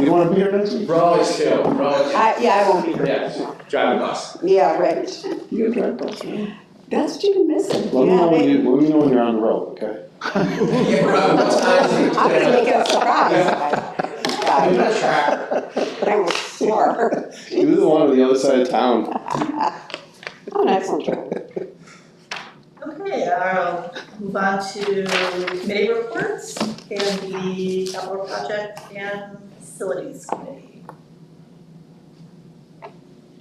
Speaker 3: You wanna be here next week?
Speaker 7: We're always chill, we're always.
Speaker 5: I won't be here.
Speaker 7: Yeah, driving bus.
Speaker 5: Yeah, right.
Speaker 3: You can drive bus, right?
Speaker 5: That's what you missing.
Speaker 3: Let me know when you're on the road, okay?
Speaker 7: Yeah, we're on, what time is it?
Speaker 5: I'm gonna make it a surprise.
Speaker 7: I'm gonna track.
Speaker 5: I was sure.
Speaker 3: You live on the other side of town.
Speaker 5: Oh, excellent job.
Speaker 4: Okay, I'll move on to committee reports and the capital project and facilities committee.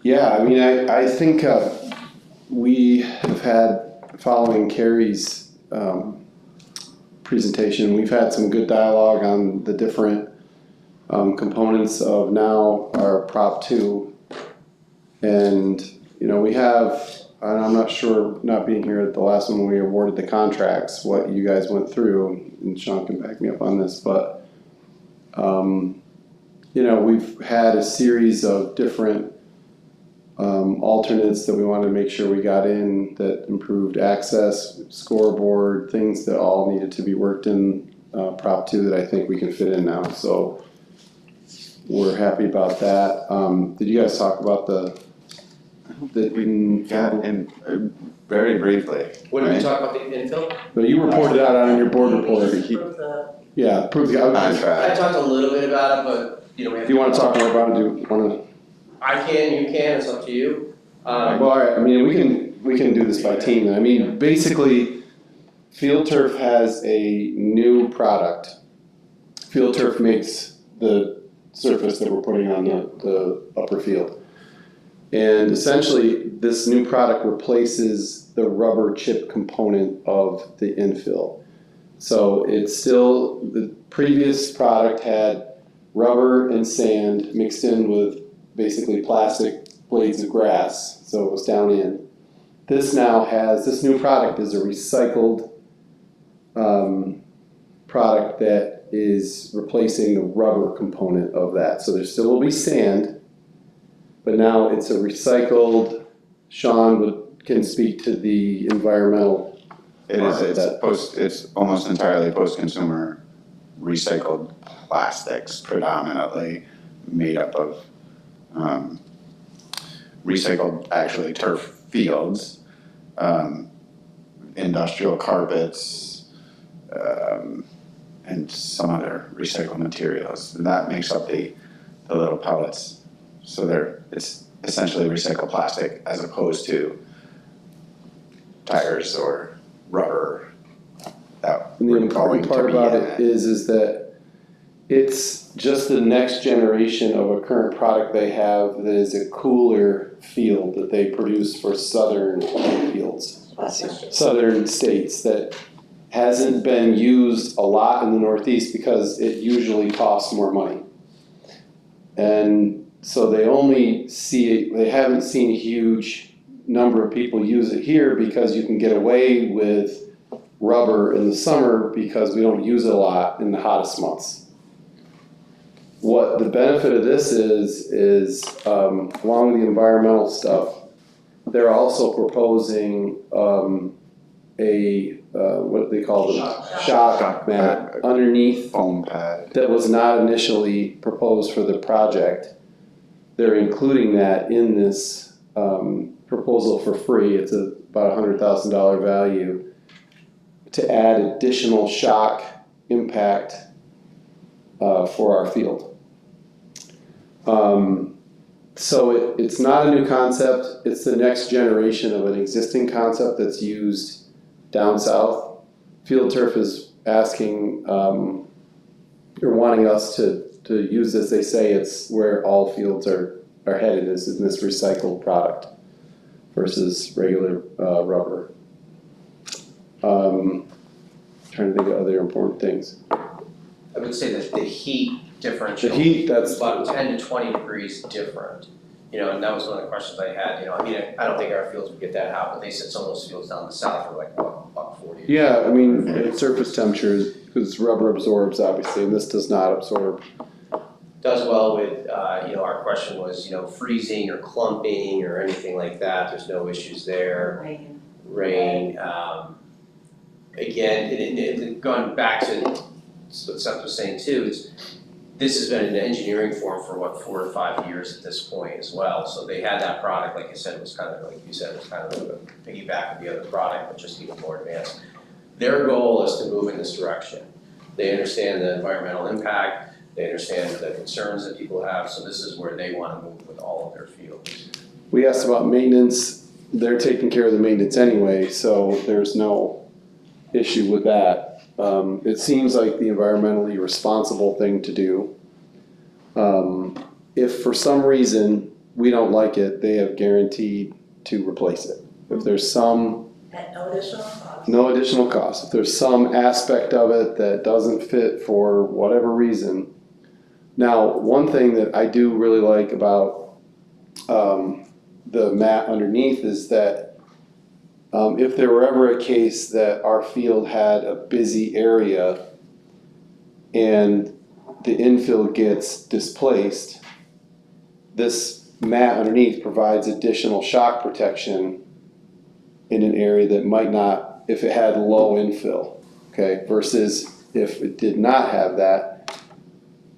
Speaker 3: Yeah, I think we have had, following Carrie's presentation, we've had some good dialogue on the different components of now our Prop 2. And, we have, and I'm not sure, not being here at the last one when we awarded the contracts, what you guys went through, and Sean can back me up on this, but, we've had a series of different alternates that we wanted to make sure we got in that improved access, scoreboard, things that all needed to be worked in Prop 2 that I think we can fit in now. So we're happy about that. Did you guys talk about the that we can,
Speaker 1: Yeah, and very briefly.
Speaker 7: When we
Speaker 1: right?
Speaker 7: talk about the infill,
Speaker 3: but you reported out on your board
Speaker 4: We
Speaker 3: report.
Speaker 4: just approved the-
Speaker 3: Yeah, prove the,
Speaker 1: On
Speaker 7: I
Speaker 1: track.
Speaker 7: talked a little bit about it, but, you know, we have.
Speaker 3: if you wanna talk more about it, do you wanna?
Speaker 7: I can, you can, it's up to you.
Speaker 3: Well, all right, I mean, we can do this by team, I mean, basically, Field Turf has a new product. Field Turf makes the surface that we're putting on the upper field. And essentially, this new product replaces the rubber chip component of the infill. So it's still, the previous product had rubber and sand mixed in with basically plastic blades of grass, so it was down in. This now has, this new product is a recycled product that is replacing the rubber component of that. So there still will be sand, but now it's a recycled, Sean can speak to the environmental.
Speaker 1: It's almost entirely post-consumer recycled plastics predominantly made up of recycled actually turf fields, industrial carpets, and some other recycled materials. And that makes up the little pellets. So it's essentially recycled plastic as opposed to tires or rubber that
Speaker 3: And the
Speaker 1: we're going
Speaker 3: important
Speaker 1: to
Speaker 3: part
Speaker 1: be
Speaker 3: about
Speaker 1: in
Speaker 3: it is that it's just the next generation of a current product they have that is a cooler field that they produce for southern fields, southern states, that hasn't been used a lot in the Northeast because it usually costs more money. And so they haven't seen a huge number of people use it here because you can get away with rubber in the summer because we don't use it a lot in the hottest months. What the benefit of this is along with the environmental stuff, they're also proposing what they call the shock mat underneath
Speaker 1: foam pad.
Speaker 3: that was not initially proposed for the project. They're including that in this proposal for free. It's about $100,000 value to add additional shock impact for our field. So it's not a new concept. It's the next generation of an existing concept that's used down south. Field Turf is asking or wanting us to use this. They say it's where all fields are headed, is in this recycled product versus regular rubber. Trying to think of other important things.
Speaker 7: I would say that the heat differential.
Speaker 3: The heat, that's
Speaker 7: about 10 to 20 degrees different. You know, and that was one of the questions I had, you know, I mean, I don't think our fields would get that hot, but they said some of those fields down the south are like, what, about 40?
Speaker 3: Yeah, I mean, at surface temperatures, because rubber absorbs obviously, and this does not absorb.
Speaker 7: Does well with, you know, our question was, you know, freezing or clumping or anything like that, there's no issues there. Rain, again, and going back to what Seth was saying too, this has been in engineering form for what, 4 to 5 years at this point as well. So they had that product, like I said, it was kind of, like you said, it was kind of a piggyback of the other product, but just even more advanced. Their goal is to move in this direction. They understand the environmental impact, they understand the concerns that people have, so this is where they want to move with all of their fields.
Speaker 3: We asked about maintenance. They're taking care of the maintenance anyway, so there's no issue with that. It seems like the environmentally responsible thing to do. If for some reason we don't like it, they have guaranteed to replace it. If there's some
Speaker 4: At no additional cost.
Speaker 3: no additional cost, if there's some aspect of it that doesn't fit for whatever reason. Now, one thing that I do really like about the mat underneath is that if there were ever a case that our field had a busy area and the infill gets displaced, this mat underneath provides additional shock protection in an area that might not, if it had low infill, okay, versus if it did not have that,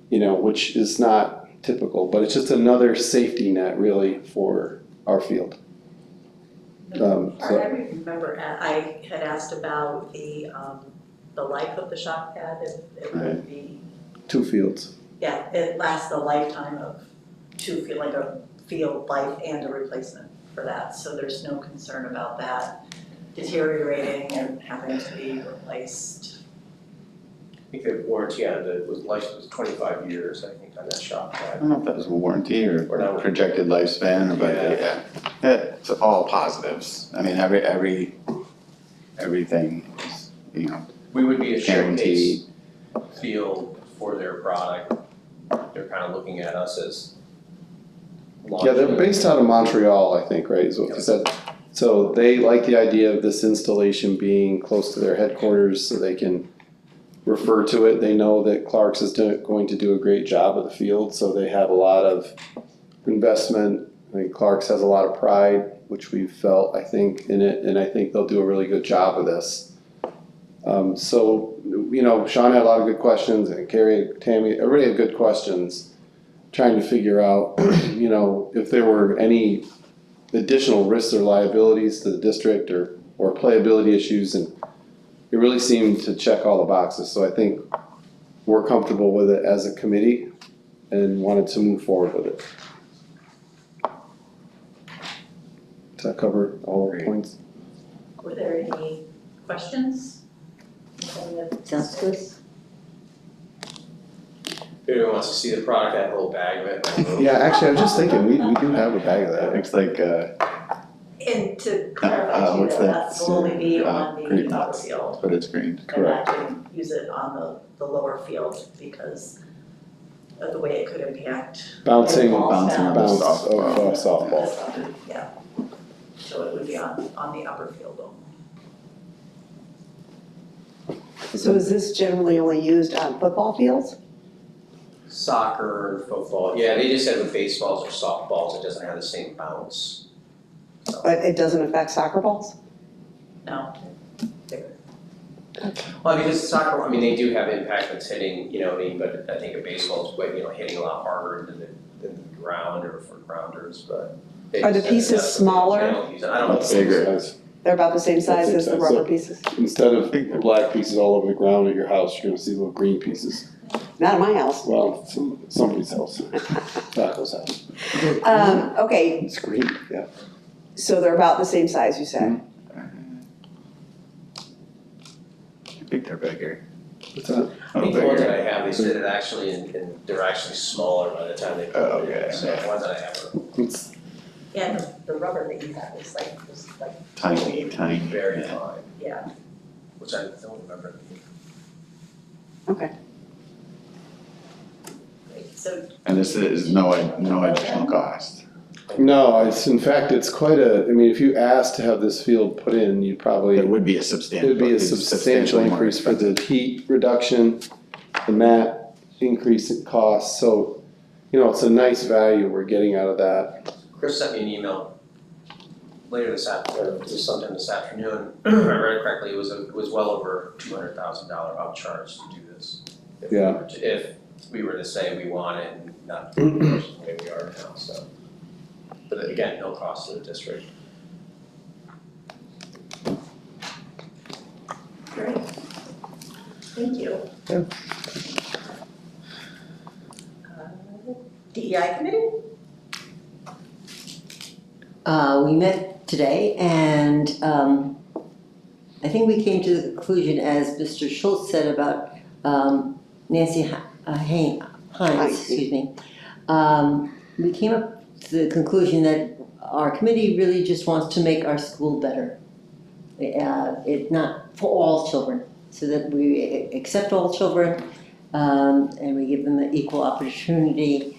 Speaker 3: you know, which is not typical, but it's just another safety net really for our field.
Speaker 4: I remember, I had asked about the life of the shock pad, if it would be,
Speaker 3: 2 fields.
Speaker 4: yeah, it lasts the lifetime of like a field life and a replacement for that, so there's no concern about that deteriorating and having to be replaced.
Speaker 7: I think the warranty on the license was 25 years, I think, on that shop.
Speaker 1: I don't know if that was a warranty or
Speaker 7: Or not.
Speaker 1: projected lifespan, but yeah, it's all positives. I mean, everything is, you know,
Speaker 7: We would be a
Speaker 1: guaranteed.
Speaker 7: showcase field for their product. They're kind of looking at us as.
Speaker 3: Yeah, they're based out of Montreal, I think, right, is what you said. So they like the idea of this installation being close to their headquarters so they can refer to it. They know that Clark's is going to do a great job of the field, so they have a lot of investment. I think Clark's has a lot of pride, which we've felt, I think, in it, and I think they'll do a really good job of this. So, you know, Sean had a lot of good questions, and Carrie, Tammy, everybody had good questions, trying to figure out, you know, if there were any additional risks or liabilities to the district or playability issues, and it really seemed to check all the boxes, so I think we're comfortable with it as a committee and wanted to move forward with it. Does that cover all the points?
Speaker 4: Were there any questions?
Speaker 9: Sounds good.
Speaker 7: If anyone wants to see the product, that whole bag of it.
Speaker 3: Yeah, actually, I was just thinking, we do have a bag of that.
Speaker 1: It's like,
Speaker 4: And to clarify too,
Speaker 1: what's
Speaker 4: that
Speaker 1: that?
Speaker 4: will only be on
Speaker 1: Green
Speaker 4: the upper
Speaker 1: nuts.
Speaker 4: field.
Speaker 1: but it's green.
Speaker 4: And not to use it on the lower field because of the way it could impact.
Speaker 3: Bouncing,
Speaker 4: balls
Speaker 1: bouncing
Speaker 4: down.
Speaker 3: bounce
Speaker 1: softball.
Speaker 3: of softball.
Speaker 4: Yeah, so it would be on the upper field only.
Speaker 5: So is this generally only used on football fields?
Speaker 7: Soccer, football, yeah, they just said with baseballs or softballs, it doesn't have the same bounce.
Speaker 5: But it doesn't affect soccer balls?
Speaker 4: No.
Speaker 7: Well, because soccer, I mean, they do have impact that's hitting, you know what I mean, but I think a baseball is, you know, hitting a lot harder than the ground or for grounders, but. they
Speaker 5: Are the
Speaker 7: just said
Speaker 5: pieces
Speaker 7: that's what they
Speaker 5: smaller?
Speaker 7: don't use it. I don't know.
Speaker 3: Much bigger.
Speaker 5: They're about the same size
Speaker 3: Same
Speaker 5: as the
Speaker 3: size.
Speaker 5: rubber
Speaker 3: So-
Speaker 5: pieces?
Speaker 3: Instead of black pieces all over the ground at your house, you're gonna see little green pieces.
Speaker 5: Not at my house.
Speaker 3: Well, somebody's house, Taco's house.
Speaker 5: Okay,
Speaker 3: It's green, yeah.
Speaker 5: so they're about the same size, you said?
Speaker 1: I think they're bigger.
Speaker 3: What's that?
Speaker 7: I think the ones that I have, they said it actually, and they're actually smaller by the time they put
Speaker 1: Oh,
Speaker 7: it in,
Speaker 1: okay,
Speaker 7: so
Speaker 1: yeah.
Speaker 7: the ones that I have are
Speaker 3: It's,
Speaker 4: And the rubber that you have is like,
Speaker 1: Tiny, tiny.
Speaker 7: very
Speaker 1: yeah.
Speaker 7: fine,
Speaker 4: yeah.
Speaker 7: which I don't remember.
Speaker 5: Okay.
Speaker 4: Great. So
Speaker 1: And this is no additional cost.
Speaker 3: no, in fact, it's quite I mean, if you asked to have this field put in, you'd probably.
Speaker 1: It would be a
Speaker 3: It
Speaker 1: substantial.
Speaker 3: would be a
Speaker 1: it's
Speaker 3: substantial
Speaker 1: substantially more
Speaker 3: increase for the
Speaker 1: expensive.
Speaker 3: heat reduction, the mat increase in cost, so, you know, it's a nice value we're getting out of that.
Speaker 7: Chris sent me an email later this afternoon, just sometime this afternoon, if I read it correctly, it was well over $200,000 upcharge to do this.
Speaker 3: Yeah.
Speaker 7: If we were to say we want it and not the way we are now, so. But again, no cost to the district.
Speaker 4: Great. Thank you.
Speaker 3: Yeah.
Speaker 4: DEI committee?
Speaker 9: We met today and I think we came to the conclusion, as Mr. Schultz said about Nancy Hines, excuse me. We came up to the conclusion that our committee really just wants to make our school better. It's not for all children, so that we accept all children and we give them an equal opportunity.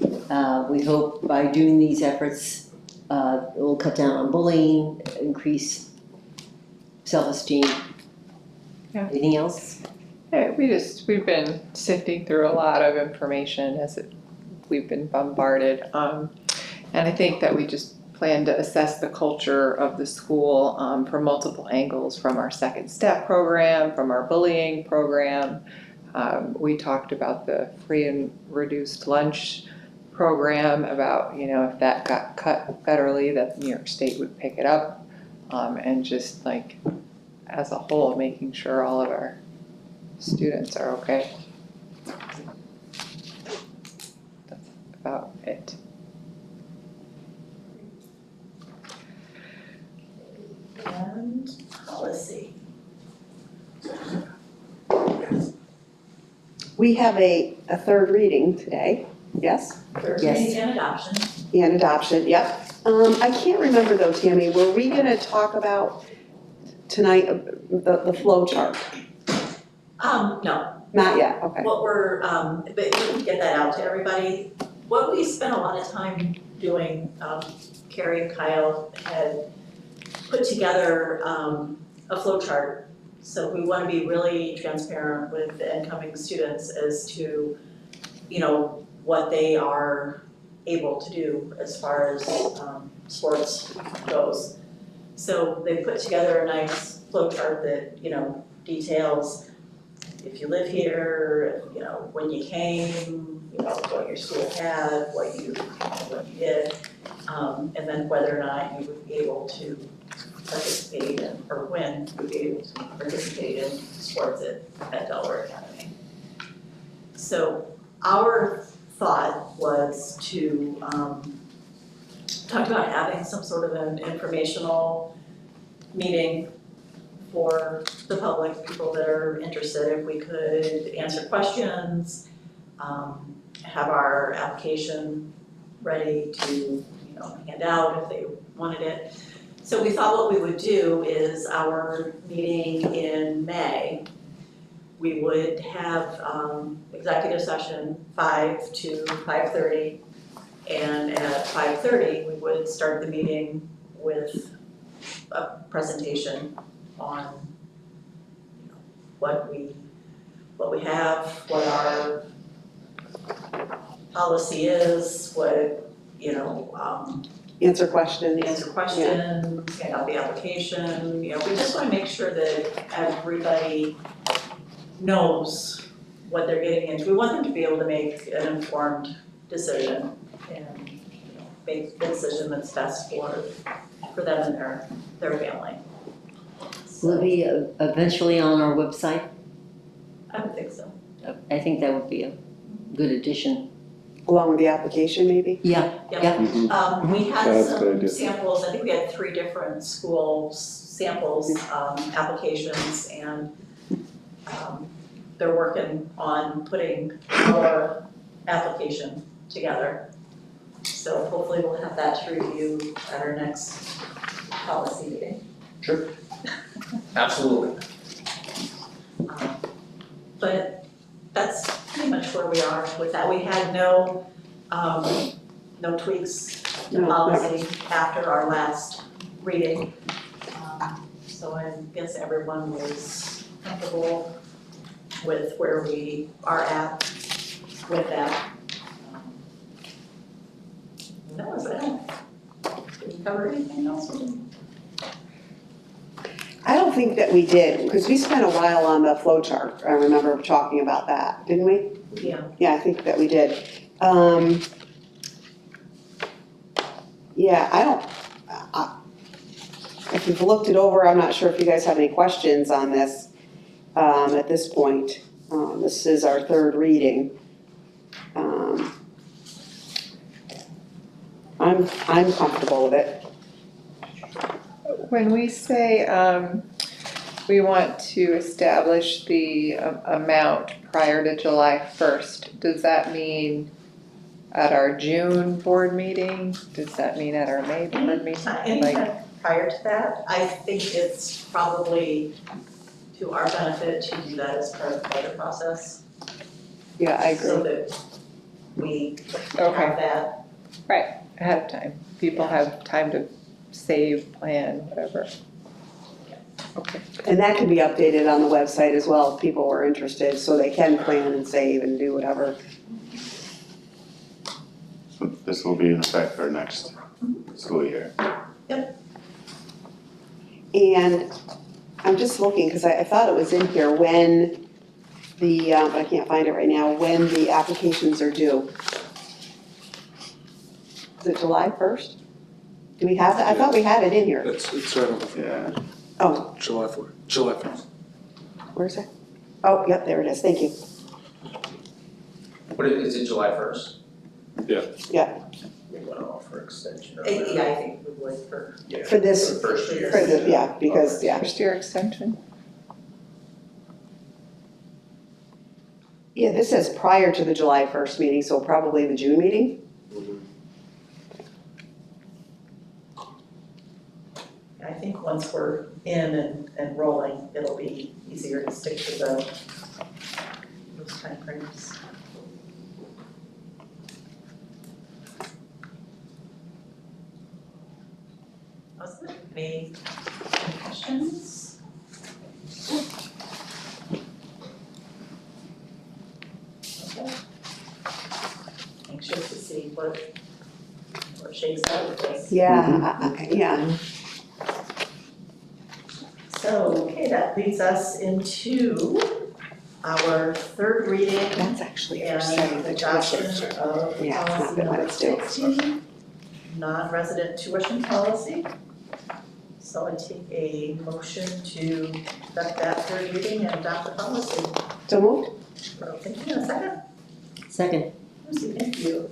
Speaker 9: We hope by doing these efforts, it will cut down on bullying, increase self-esteem.
Speaker 12: Yeah.
Speaker 9: Anything else?
Speaker 12: Yeah, we've been sifting through a lot of information we've been bombarded. And I think that we just plan to assess the culture of the school from multiple angles, from our second step program, from our bullying program. We talked about the free and reduced lunch program, about, you know, if that got cut federally, that New York State would pick it up. and just like, as a whole, making sure all of our students are okay. That's about it.
Speaker 4: And policy.
Speaker 5: We have a third reading today, yes?
Speaker 4: Third
Speaker 9: Yes.
Speaker 4: reading and adoption.
Speaker 5: And adoption, yep. I can't remember though, Tammy, were we gonna talk about tonight, the flow chart?
Speaker 4: No,
Speaker 5: Not yet, okay.
Speaker 4: what we're, but we can get that out to everybody. What we spent a lot of time doing, Carrie and Kyle had put together, a flow chart. So we wanna be really transparent with the incoming students as to, you know, what they are able to do as far as, sports goes. So they put together a nice flow chart that, you know, details if you live here, you know, when you came, you know, what your school had, what you did, and then whether or not you would be able to participate in, or when you would be able to participate in sports at Delaware Academy. So our thought was to talk about having some sort of an informational meeting for the public, people that are interested, if we could answer questions, have our application ready to, you know, hand out if they wanted it. So we thought what we would do is our meeting in May, we would have executive session 5 to 5:30. And at 5:30, we would start the meeting with a presentation on, you know, what we have, what our policy is, what, you know,
Speaker 5: Answer questions.
Speaker 4: answer questions, hand out the application, you know, we just wanna make sure that everybody knows what they're getting into. We want them to be able to make an informed decision and, you know, make the decision that's best for them and their family.
Speaker 9: Will it be eventually on our website?
Speaker 4: I would think so.
Speaker 9: I think that would be a good addition.
Speaker 5: Along with the application, maybe?
Speaker 9: Yeah, yeah.
Speaker 4: We had
Speaker 3: That's a good
Speaker 4: some
Speaker 3: idea.
Speaker 4: samples, I think we had 3 different schools samples, applications, and they're working on putting our application together. So hopefully we'll have that to review at our next policy meeting.
Speaker 7: Sure. Absolutely.
Speaker 4: But that's pretty much where we are with that. We had no tweaks to
Speaker 5: No.
Speaker 4: policy after our last reading. So I guess everyone was comfortable with where we are at with that. That was it. Did we cover anything else?
Speaker 5: I don't think that we did, because we spent a while on the flow chart. I remember talking about that, didn't we?
Speaker 4: Yeah.
Speaker 5: Yeah, I think that we did. Yeah, if you've looked it over, I'm not sure if you guys have any questions on this at this point. This is our third reading. I'm comfortable with it.
Speaker 12: When we say we want to establish the amount prior to July 1st, does that mean at our June board meeting? Does that mean at our May board meeting?
Speaker 4: Anytime prior to that, I think it's probably to our benefit to do that as part of the budget process.
Speaker 5: Yeah, I
Speaker 4: So
Speaker 5: agree.
Speaker 4: that we
Speaker 12: Okay.
Speaker 4: have that.
Speaker 12: Ahead of time. People have time to save, plan, whatever. Okay.
Speaker 5: And that can be updated on the website as well if people were interested, so they can plan and save and do whatever.
Speaker 1: So this will be in effect for next school year.
Speaker 5: And I'm just looking, because I thought it was in here when the, I can't find it right now, when the applications are due. Is it July 1st? Do we have that? I thought we had it in here.
Speaker 2: It's right on the front.
Speaker 1: Yeah.
Speaker 5: Oh,
Speaker 2: July 4th, July 1st.
Speaker 5: where's it? Oh, yep, there it is. Thank you.
Speaker 7: What is it, July 1st? We went off for extension. or
Speaker 4: Yeah,
Speaker 7: whatever.
Speaker 4: I think we would for.
Speaker 7: Yeah.
Speaker 5: For this,
Speaker 7: For the first year.
Speaker 5: for the, yeah, because, yeah.
Speaker 12: First year extension?
Speaker 5: Yeah, this says prior to the July 1st meeting, so probably the June meeting?
Speaker 4: I think once we're in and rolling, it'll be easier to stick to those timeframes. Awesome. Any questions? Okay. Anxious to see what shakes out with this.
Speaker 5: Yeah, yeah.
Speaker 4: So, okay, that leads us into our third reading
Speaker 5: That's actually for
Speaker 4: and
Speaker 5: setting the
Speaker 4: adoption
Speaker 5: tuition.
Speaker 4: of
Speaker 5: Yeah, it's not
Speaker 4: policy
Speaker 5: been what
Speaker 4: number
Speaker 5: it's due.
Speaker 4: 16, non-resident tuition policy. So I take a motion to conduct that third reading and adopt the policy.
Speaker 5: So moved?
Speaker 4: Thank you, and a second.
Speaker 9: Second.
Speaker 4: Lucy, thank you.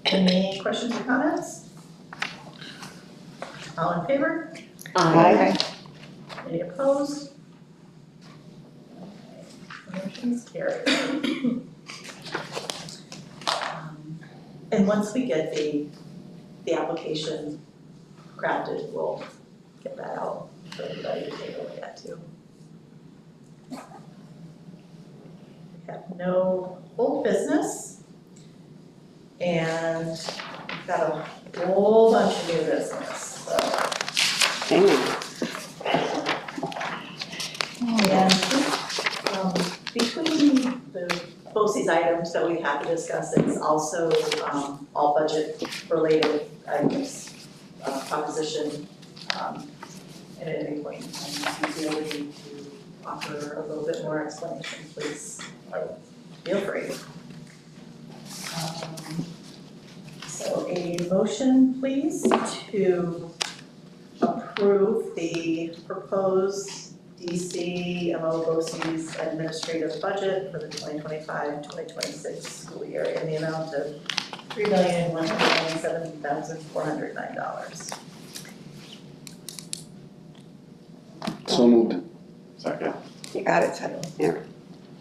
Speaker 4: Any questions or comments? All in favor?
Speaker 5: Aye.
Speaker 4: Any opposed? Motion's carried. And once we get the application crafted, we'll get that out for everybody to take a look at too. We have no old business. And we've got a whole bunch of new business, so.
Speaker 5: Amen.
Speaker 4: And between the BOCES items that we have to discuss, it's also all budget related items, proposition. And at any point in time, if you feel the need to offer a little bit more explanation, please feel free. So a motion, please, to approve the proposed DCMO BOCES administrative budget for the 2025-2026 school year in the amount of $3,197,409.
Speaker 3: So moved.
Speaker 1: Second.
Speaker 5: You got it, Ted. There.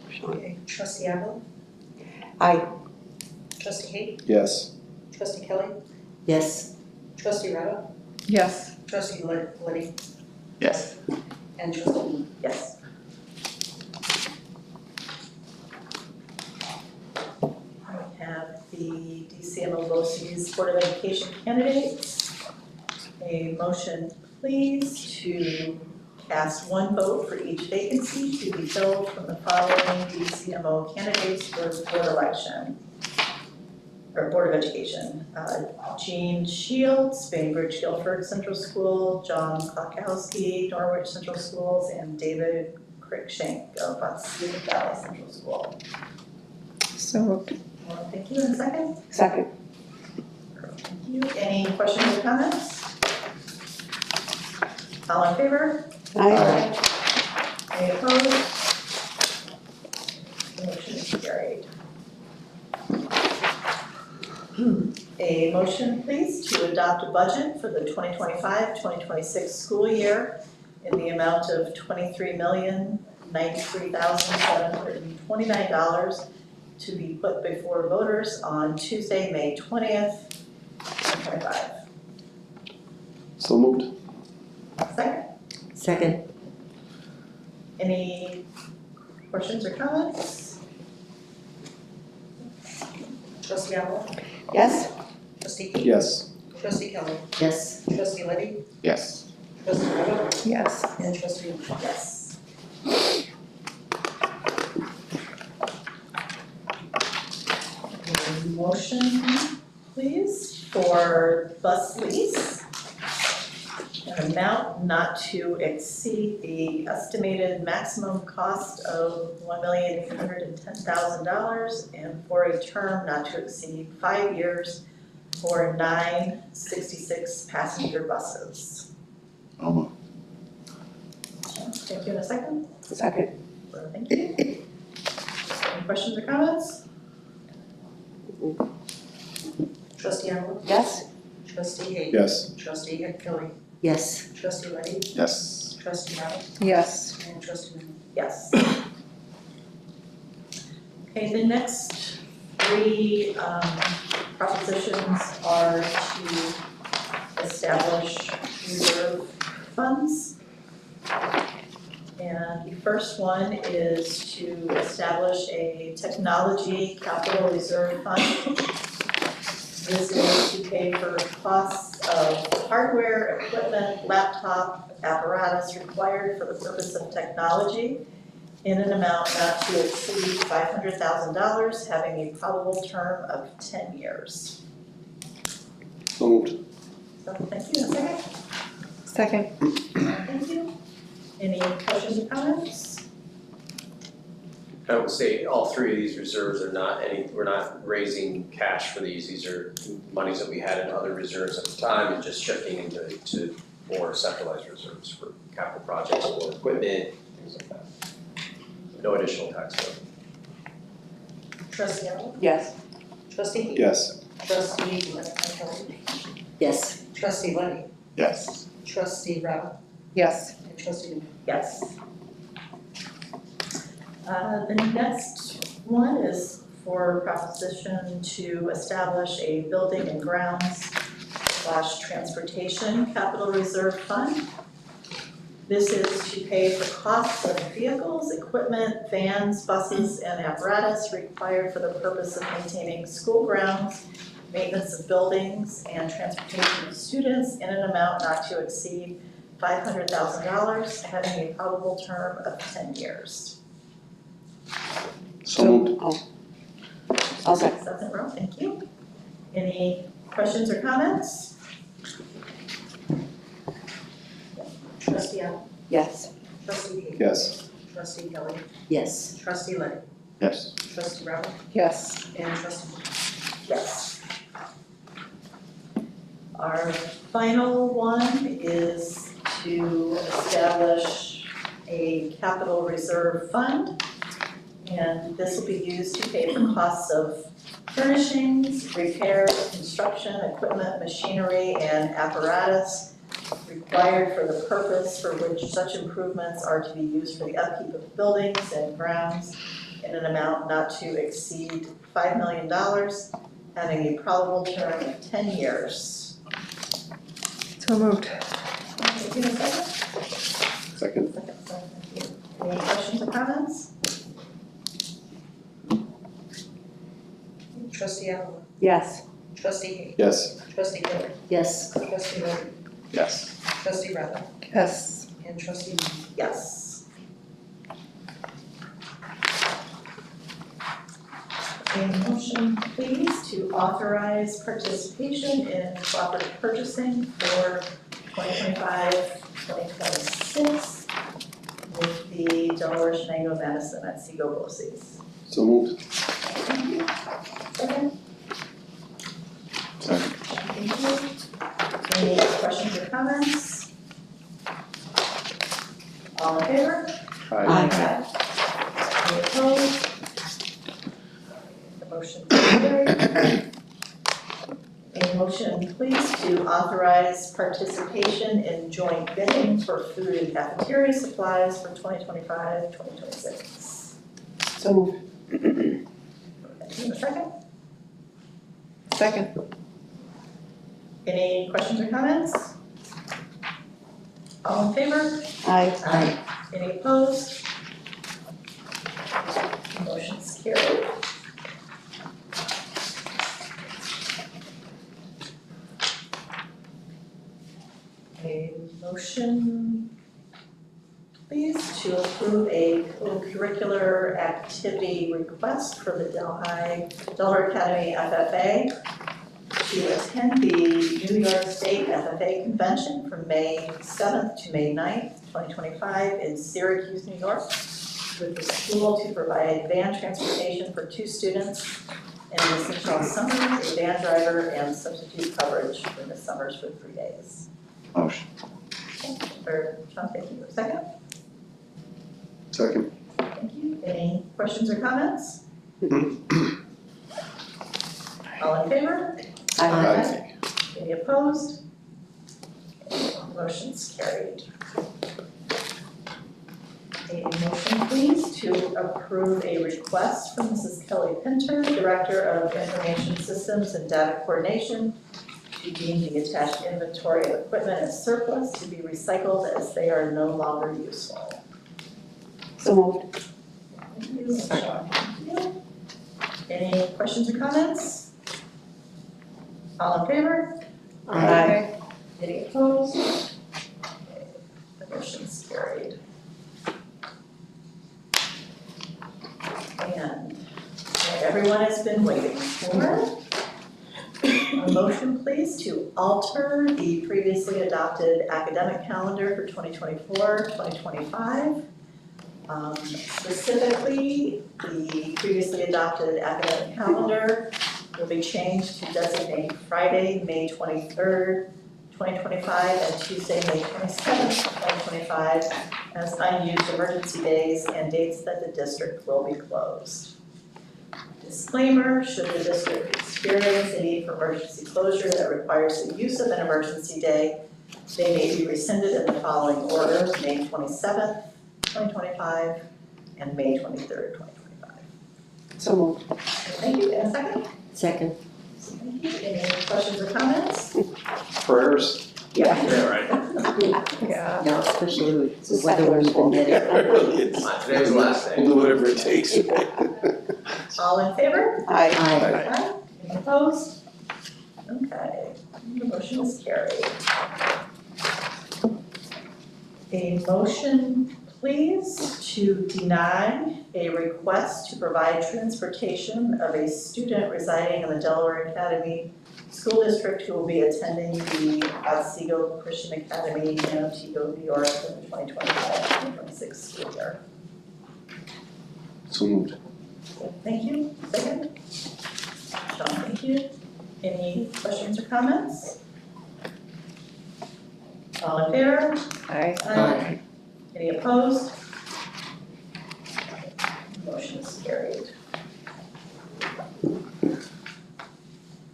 Speaker 5: Sean.
Speaker 4: Okay, trustee Abel,
Speaker 5: Aye.
Speaker 4: trustee Hayes,
Speaker 3: Yes.
Speaker 4: trustee Kelly,
Speaker 9: Yes.
Speaker 4: trustee Retta,
Speaker 12: Yes.
Speaker 4: trustee Liddy,
Speaker 1: Yes.
Speaker 4: and trustee, yes. I have the DCMO BOCES Board of Education candidates. A motion, please, to cast one vote for each vacancy to be filled from the following DCMO candidates for board election. Or Board of Education, Jean Shields, Bainbridge Guilford Central School, John Klokowski, Norwich Central Schools, and David Crickshank of Otsego Valley Central School.
Speaker 12: So moved.
Speaker 4: Well, thank you, and a second.
Speaker 5: Second.
Speaker 4: Thank you. Any questions or comments? All in favor?
Speaker 5: Aye.
Speaker 4: Any opposed? Motion is carried. A motion, please, to adopt a budget for the 2025-2026 school year in the amount of $23,093,729 to be put before voters on Tuesday, May 20th, 2025.
Speaker 3: So moved.
Speaker 4: Second,
Speaker 9: Second.
Speaker 4: any questions or comments? Trustee Apple?
Speaker 5: Yes?
Speaker 4: Trustee Keating?
Speaker 3: Yes.
Speaker 4: Trustee Kelly?
Speaker 9: Yes.
Speaker 4: Trustee Liddy?
Speaker 1: Yes.
Speaker 4: Trustee Retta?
Speaker 12: Yes.
Speaker 4: And trustee, yes. A motion, please, for bus lease. An amount not to exceed the estimated maximum cost of $1,810,000 and for a term not to exceed 5 years for 9 66-passenger buses.
Speaker 1: Almost.
Speaker 4: Thank you in a second.
Speaker 5: Second.
Speaker 4: Thank you. Any questions or comments?
Speaker 5: Trustee Arnold? Yes.
Speaker 11: Trustee Hayden.
Speaker 3: Yes.
Speaker 11: Trustee Kelly.
Speaker 9: Yes.
Speaker 11: Trustee Lee.
Speaker 1: Yes.
Speaker 11: Trustee Rao.
Speaker 12: Yes.
Speaker 11: And Trustee Mann.
Speaker 4: Yes. Okay, the next three propositions are to establish reserve funds. And the first one is to establish a technology capital reserve fund. This is to pay for costs of hardware, equipment, laptop, apparatus required for the purpose of technology in an amount not to exceed $500,000, having a probable term of 10 years.
Speaker 3: So moved.
Speaker 4: So thank you, a second.
Speaker 12: Second.
Speaker 4: Thank you. Any questions or comments?
Speaker 7: I would say all three of these reserves are not we're not raising cash for these. These are monies that we had in other reserves at the time and just shifting into more centralized reserves for capital projects or equipment, things like that. No additional tax bill.
Speaker 11: Trustee Arnold.
Speaker 5: Yes.
Speaker 11: Trustee Hayden.
Speaker 3: Yes.
Speaker 11: Trustee Kelly.
Speaker 9: Yes.
Speaker 11: Trustee Lee.
Speaker 1: Yes.
Speaker 11: Trustee Rao.
Speaker 12: Yes.
Speaker 11: And Trustee Mann.
Speaker 4: Yes. The next one is for proposition to establish a building and grounds / transportation capital reserve fund. This is to pay for costs of vehicles, equipment, vans, buses, and apparatus required for the purpose of maintaining school grounds, maintenance of buildings, and transportation of students in an amount not to exceed $500,000, having a probable term of 10 years.
Speaker 3: So moved.
Speaker 5: I'll second.
Speaker 4: Second row, thank you. Any questions or comments?
Speaker 11: Trustee Arnold.
Speaker 5: Yes.
Speaker 11: Trustee Hayden.
Speaker 3: Yes.
Speaker 11: Trustee Kelly.
Speaker 9: Yes.
Speaker 11: Trustee Lee.
Speaker 1: Yes.
Speaker 11: Trustee Rao.
Speaker 12: Yes.
Speaker 11: And Trustee Mann.
Speaker 4: Yes. Our final one is to establish a capital reserve fund. And this will be used to pay for costs of furnishings, repairs, construction, equipment, machinery, and apparatus required for the purpose for which such improvements are to be used for the upkeep of buildings and grounds in an amount not to exceed $5 million, having a probable term of 10 years.
Speaker 12: So moved.
Speaker 4: Thank you, a second.
Speaker 3: Second.
Speaker 4: Thank you. Any questions or comments?
Speaker 11: Trustee Arnold.
Speaker 5: Yes.
Speaker 11: Trustee Hayden.
Speaker 3: Yes.
Speaker 11: Trustee Kelly.
Speaker 9: Yes.
Speaker 11: Trustee Lee.
Speaker 1: Yes.
Speaker 11: Trustee Rao.
Speaker 12: Yes.
Speaker 11: And Trustee Mann.
Speaker 4: Yes. A motion, please, to authorize participation in cooperative purchasing for 2025-2026 with the Delaware, Shenango, Madison, and Seago BOCES.
Speaker 3: So moved.
Speaker 4: Thank you. Second?
Speaker 1: Second.
Speaker 4: Thank you. Any questions or comments? All in favor?
Speaker 3: Aye.
Speaker 4: Any opposed? The motion carried. A motion, please, to authorize participation in joint bidding for food and cafeteria supplies for 2025-2026.
Speaker 5: So moved.
Speaker 4: Thank you. A second?
Speaker 12: Second.
Speaker 4: Any questions or comments? All in favor?
Speaker 5: Aye.
Speaker 4: Aye. Any opposed? Motion's carried. A motion, please, to approve a co-curricular activity request for the Delaware Academy FFA to attend the New York State FFA Convention from May 7th to May 9th, 2025 in Syracuse, New York. with the school to provide van transportation for 2 students in Miss Michelle's summer, a van driver and substitute coverage for Miss Summers for 3 days.
Speaker 1: Motion.
Speaker 4: Or Sean, thank you. Second?
Speaker 3: Second.
Speaker 4: Thank you. Any questions or comments? All in favor?
Speaker 3: Aye.
Speaker 4: Any opposed? Motion's carried. A motion please to approve a request from Mrs. Kelly Pinter, Director of Information Systems and Data Coordination, to deem the attached inventory of equipment as surplus to be recycled as they are no longer useful.
Speaker 5: So moved.
Speaker 4: Thank you, Michelle. Thank you. Any questions or comments? All in favor?
Speaker 5: Aye.
Speaker 4: Any opposed? Okay, the motion's carried. And what everyone has been waiting for. A motion please to alter the previously adopted academic calendar for 2024-2025. Specifically, the previously adopted academic calendar will be changed to designate Friday, May 23rd, 2025, and Tuesday, May 27th, 2025, as unused emergency days and dates that the district will be closed. Disclaimer, should the district experience a need for emergency closure that requires the use of an emergency day, they may be rescinded in the following order: May 27th, 2025, and May 23rd, 2025.
Speaker 5: So moved.
Speaker 4: Thank you, and a second?
Speaker 9: Second.
Speaker 4: Thank you. Any questions or comments?
Speaker 3: Prayers.
Speaker 4: Yeah.
Speaker 12: Yeah.
Speaker 9: No, especially with
Speaker 5: It's a
Speaker 9: the weather we've been getting.
Speaker 7: Today was the last day.
Speaker 3: We'll do whatever it takes.
Speaker 4: All in favor?
Speaker 5: Aye.
Speaker 9: Aye.
Speaker 4: Any opposed? Okay, the motion is carried. A motion, please, to deny a request to provide transportation of a student residing in the Delaware Academy School District who will be attending the Otsego Christian Academy in Otsego, New York for the 2025-2026 school year.
Speaker 3: So moved.
Speaker 4: Thank you. Second? Sean, thank you. Any questions or comments? All in favor?
Speaker 12: Aye.
Speaker 9: Aye.
Speaker 4: Any opposed? Motion is carried.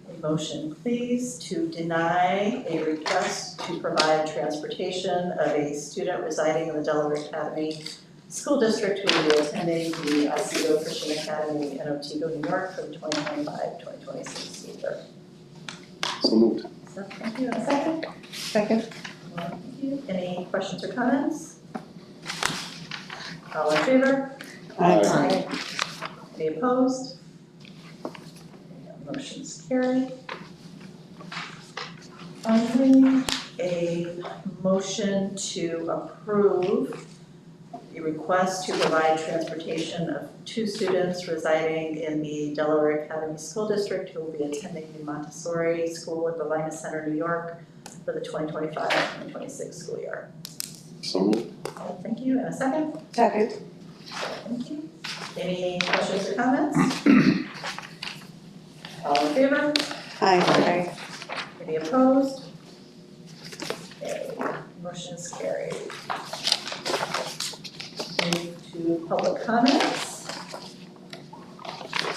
Speaker 4: A motion, please, to deny a request to provide transportation of a student residing in the Delaware Academy School District who will be attending the Otsego Christian Academy in Otsego, New York for the 2025-2026 school year.
Speaker 3: So moved.
Speaker 4: So, thank you. And a second?
Speaker 12: Second.
Speaker 4: Thank you. Any questions or comments? All in favor?
Speaker 9: Aye.
Speaker 4: Any opposed? Motion's carried. Finally, a motion to approve a request to provide transportation of 2 students residing in the Delaware Academy School District who will be attending the Montessori School at the Linus Center, New York for the 2025-2026 school year.
Speaker 3: So moved.
Speaker 4: Thank you. And a second?
Speaker 5: Second.
Speaker 4: Thank you. Any questions or comments? All in favor?
Speaker 5: Aye.
Speaker 4: Any opposed? Okay, motion is carried. Move to public comments.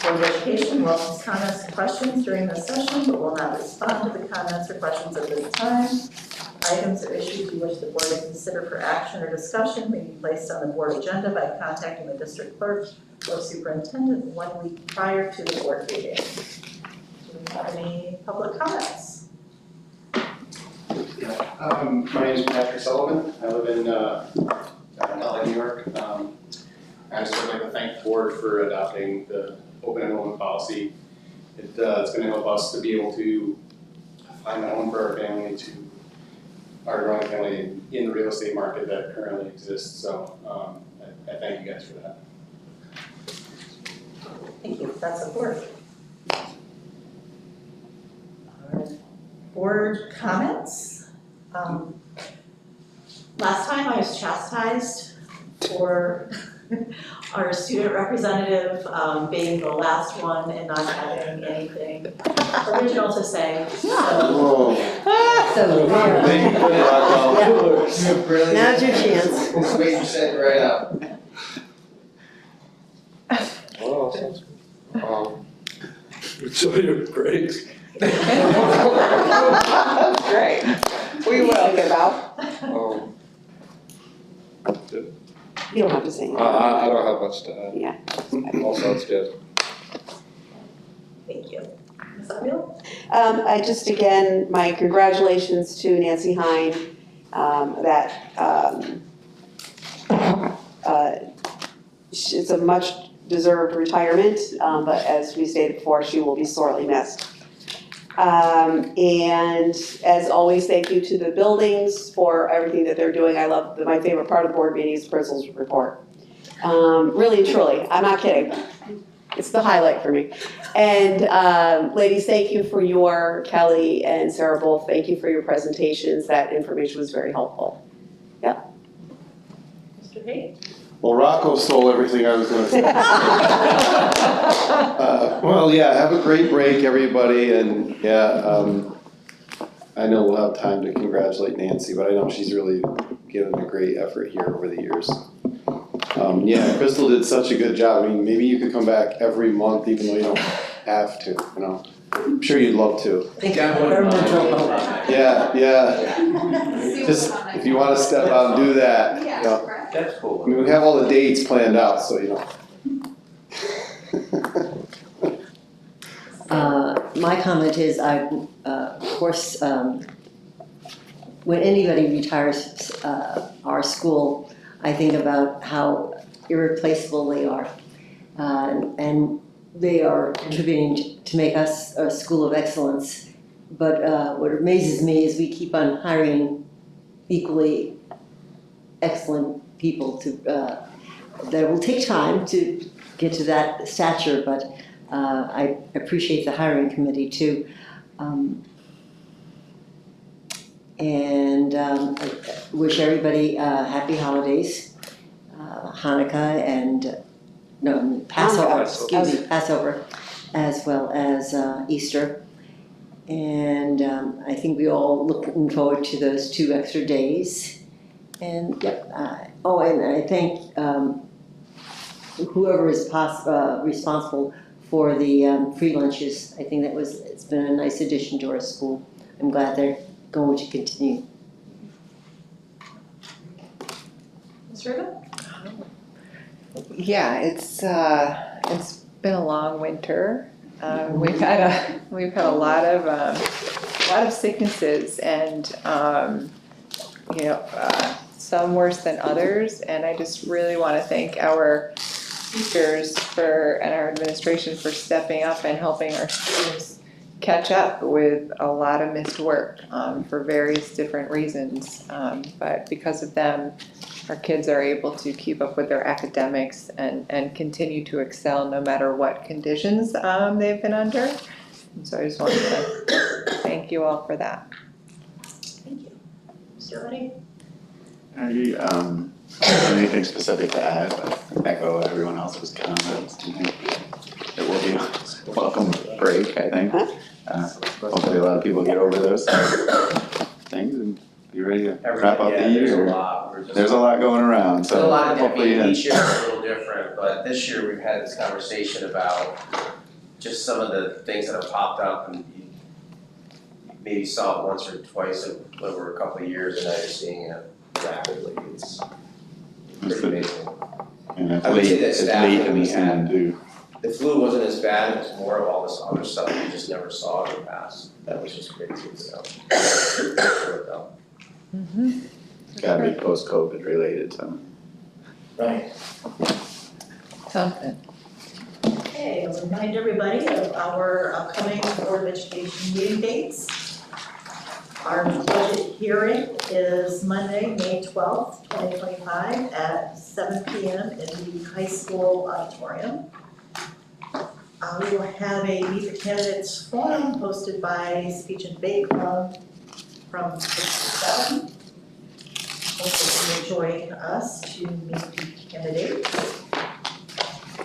Speaker 4: Board of Education welcomes comments and questions during this session, but will not respond to the comments or questions at this time. Items or issues you wish the board to consider for action or discussion may be placed on the board agenda by contacting the district clerk or superintendent 1 week prior to the board meeting. Do we have any public comments?
Speaker 13: My name is Patrick Sullivan. I live in LA, New York. I just would like to thank the board for adopting the open enrollment policy. It's going to help us to be able to find a home for our family, to our growing family in the real estate market that currently exists. So I thank you guys for that.
Speaker 4: Thank you, that's a board. Board comments. Last time I was chastised for our student representative being the last one and not having anything original to say. So,
Speaker 3: Oh,
Speaker 9: So there.
Speaker 3: thank you, Rocco.
Speaker 7: Really?
Speaker 9: Now's your chance.
Speaker 7: This made you set right up.
Speaker 2: Well, sounds good. Enjoy your break.
Speaker 12: Great. We will.
Speaker 5: Think about, you don't have to say anything.
Speaker 2: I don't have much to add.
Speaker 5: Yeah.
Speaker 2: All sounds good.
Speaker 4: thank you. Ms. Abiel?
Speaker 5: I just, again, my congratulations to Nancy Hine, it's a much deserved retirement, but as we stated before, she will be sorely missed. And as always, thank you to the buildings for everything that they're doing. I love, my favorite part of the board meeting is the principal's report. Really and truly, I'm not kidding. It's the highlight for me. And ladies, thank you for Kelly and Sarah both, thank you for your presentations. That information was very helpful.
Speaker 4: Mr. Hay?
Speaker 3: Well, Rocco stole everything I was gonna say. Well, yeah, have a great break, everybody, and I know we'll have time to congratulate Nancy, but I know she's really given a great effort here over the years. Crystal did such a good job. I mean, maybe you could come back every month, even though you don't have to, you know. I'm sure you'd love to.
Speaker 9: Thank you for mental health.
Speaker 3: Yeah. Just, if you wanna step out and do that, you know.
Speaker 7: That's cool.
Speaker 3: I mean, we have all the dates planned out, so, you know.
Speaker 9: My comment is, of course, when anybody retires our school, I think about how irreplaceable they are. And they are contributing to make us a school of excellence. But what amazes me is we keep on hiring equally excellent people that will take time to get to that stature, but I appreciate the hiring committee too. And I wish everybody happy holidays, Hanukkah and, Passover, Passover, as well as Easter. And I think we all looking forward to those 2 extra days. And and I thank whoever is responsible for the free lunches. I think it's been a nice addition to our school. I'm glad they're going to continue.
Speaker 4: Ms. Riva?
Speaker 12: Yeah, it's been a long winter. We've had a lot of sicknesses, and some worse than others. And I just really want to thank our teachers and our administration for stepping up and helping our students catch up with a lot of missed work for various different reasons. But because of them, our kids are able to keep up with their academics and continue to excel no matter what conditions they've been under. And so I just wanted to thank you all for that.
Speaker 4: Thank you. Mr. Reddy?
Speaker 1: Anything specific to add, but echo everyone else's comments. It will be a welcome break, I think. Hopefully a lot of people get over those things and be ready to wrap up the year. There's a lot going around, so
Speaker 7: There's a lot of
Speaker 1: hopefully.
Speaker 7: each year is a little different, but this year we've had this conversation about just some of the things that have popped up, and you maybe saw it once or twice over a couple of years, and now you're seeing it rapidly. It's pretty amazing.
Speaker 1: And
Speaker 7: I would say that
Speaker 1: it's
Speaker 7: staff
Speaker 1: late
Speaker 7: that
Speaker 1: in
Speaker 7: we
Speaker 1: the season too.
Speaker 7: The flu wasn't as bad, it was more of all this other stuff we just never saw in the past. That was just crazy, so.
Speaker 1: It's gotta be post-COVID related, so.
Speaker 7: Right.
Speaker 12: Something.
Speaker 4: Okay, I'll remind everybody of our upcoming Board of Education meeting dates. Our budget hearing is Monday, May 12th, 2025 at 7 p.m. in the high school auditorium. We will have a Meet the Candidates forum hosted by Speech and Debate Club from 6 to 7. Hopefully you will join us to meet the candidates.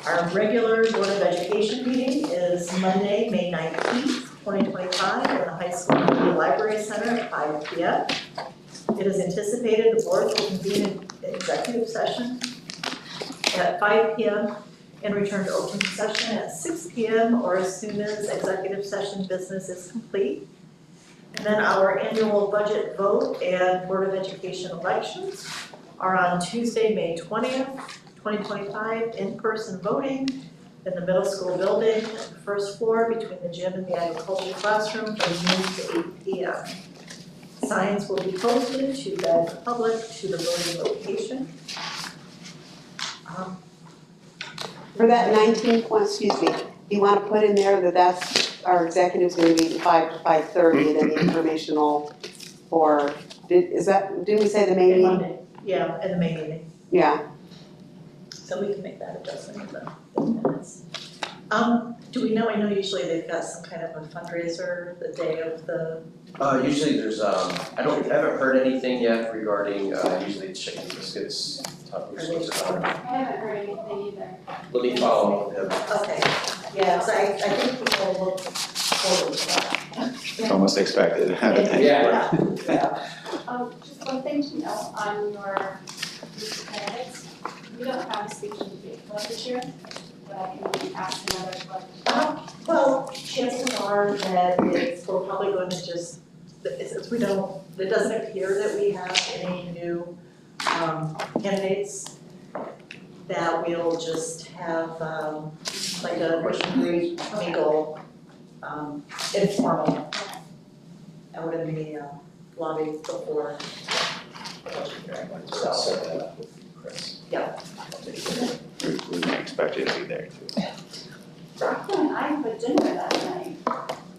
Speaker 4: Our regular Board of Education meeting is Monday, May 19th, 2025, in the High School Community Library Center at 5 p.m. It is anticipated the board will convene an executive session at 5 p.m. and return to open session at 6 p.m. or as soon as executive session business is complete. And then our annual budget vote and Board of Education elections are on Tuesday, May 20th, 2025, in-person voting in the middle school building, first floor between the gym and the agriculture classroom from noon to 8 p.m. Signs will be posted to guide the public to the voting location.
Speaker 5: For that 19 point, excuse me, you want to put in there that that's, our executive's going to meet at 5 to 5:30 and then the informational for, did we say the main meeting?
Speaker 4: Monday, yeah, in the May meeting,
Speaker 5: Yeah,
Speaker 4: so we can make that adjustment in the minutes. Do we know, I know usually they've got some kind of a fundraiser the day of the,
Speaker 7: Usually there's, I haven't heard anything yet regarding, usually it's chicken biscuits, tacos,
Speaker 8: I haven't heard anything either.
Speaker 7: let me follow up with him.
Speaker 4: okay, yeah, so I think people look forward to that.
Speaker 1: It's almost expected.
Speaker 7: Yeah.
Speaker 8: Just one thing to note on your youth candidates, we don't have a speech and debate club this year, but I can ask another club.
Speaker 4: Well, chances are that we're probably going to just, since it doesn't appear that we have any new candidates, that we'll just have like a push and greet, mingle, informal out in the lobby before the budget hearing. So,
Speaker 7: Set that up with Chris.
Speaker 4: yeah.
Speaker 1: We expect you to be there too.
Speaker 8: Rockland and I put dinner that night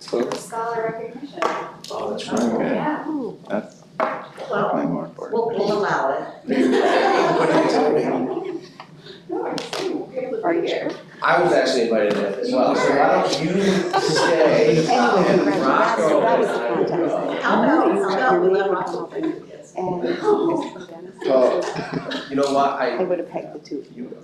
Speaker 8: for scholar recognition.
Speaker 7: Oh, that's
Speaker 1: Okay.
Speaker 8: Yeah.
Speaker 1: That's
Speaker 4: Well,
Speaker 1: definitely more important.
Speaker 4: we'll allow it.
Speaker 8: No, I'm just saying, we'll be able to
Speaker 5: Are
Speaker 8: be
Speaker 5: you
Speaker 8: there.
Speaker 7: I was actually invited in as well, so why don't you stay
Speaker 5: Anyway,
Speaker 7: and
Speaker 5: congrats.
Speaker 7: Rocco
Speaker 5: That was
Speaker 7: and
Speaker 5: the
Speaker 7: I
Speaker 5: context.
Speaker 7: will go.
Speaker 4: How about we let Russell pick the kids?
Speaker 5: and
Speaker 3: Oh.
Speaker 7: You know what,
Speaker 5: I would have pegged the two of you.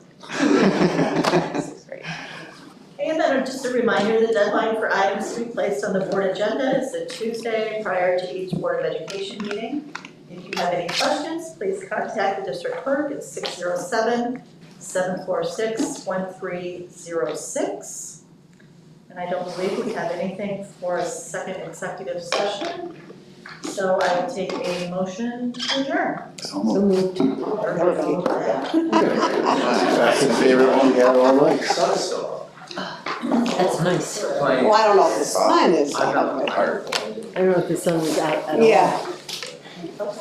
Speaker 4: And then just a reminder, the deadline for items to be placed on the board agenda is the Tuesday prior to each Board of Education meeting. If you have any questions, please contact the district clerk at 607-746-1306. And I don't believe we have anything for a second executive session. So I will take a motion to adjourn.
Speaker 1: So moved.
Speaker 3: That's the favorite one we had all night.
Speaker 7: Sun's still
Speaker 9: That's nice.
Speaker 7: up.
Speaker 5: Well, I don't know if the sun is.
Speaker 7: I'm not tired.
Speaker 9: I don't know if the sun was out at all.
Speaker 5: Yeah.
Speaker 4: Hope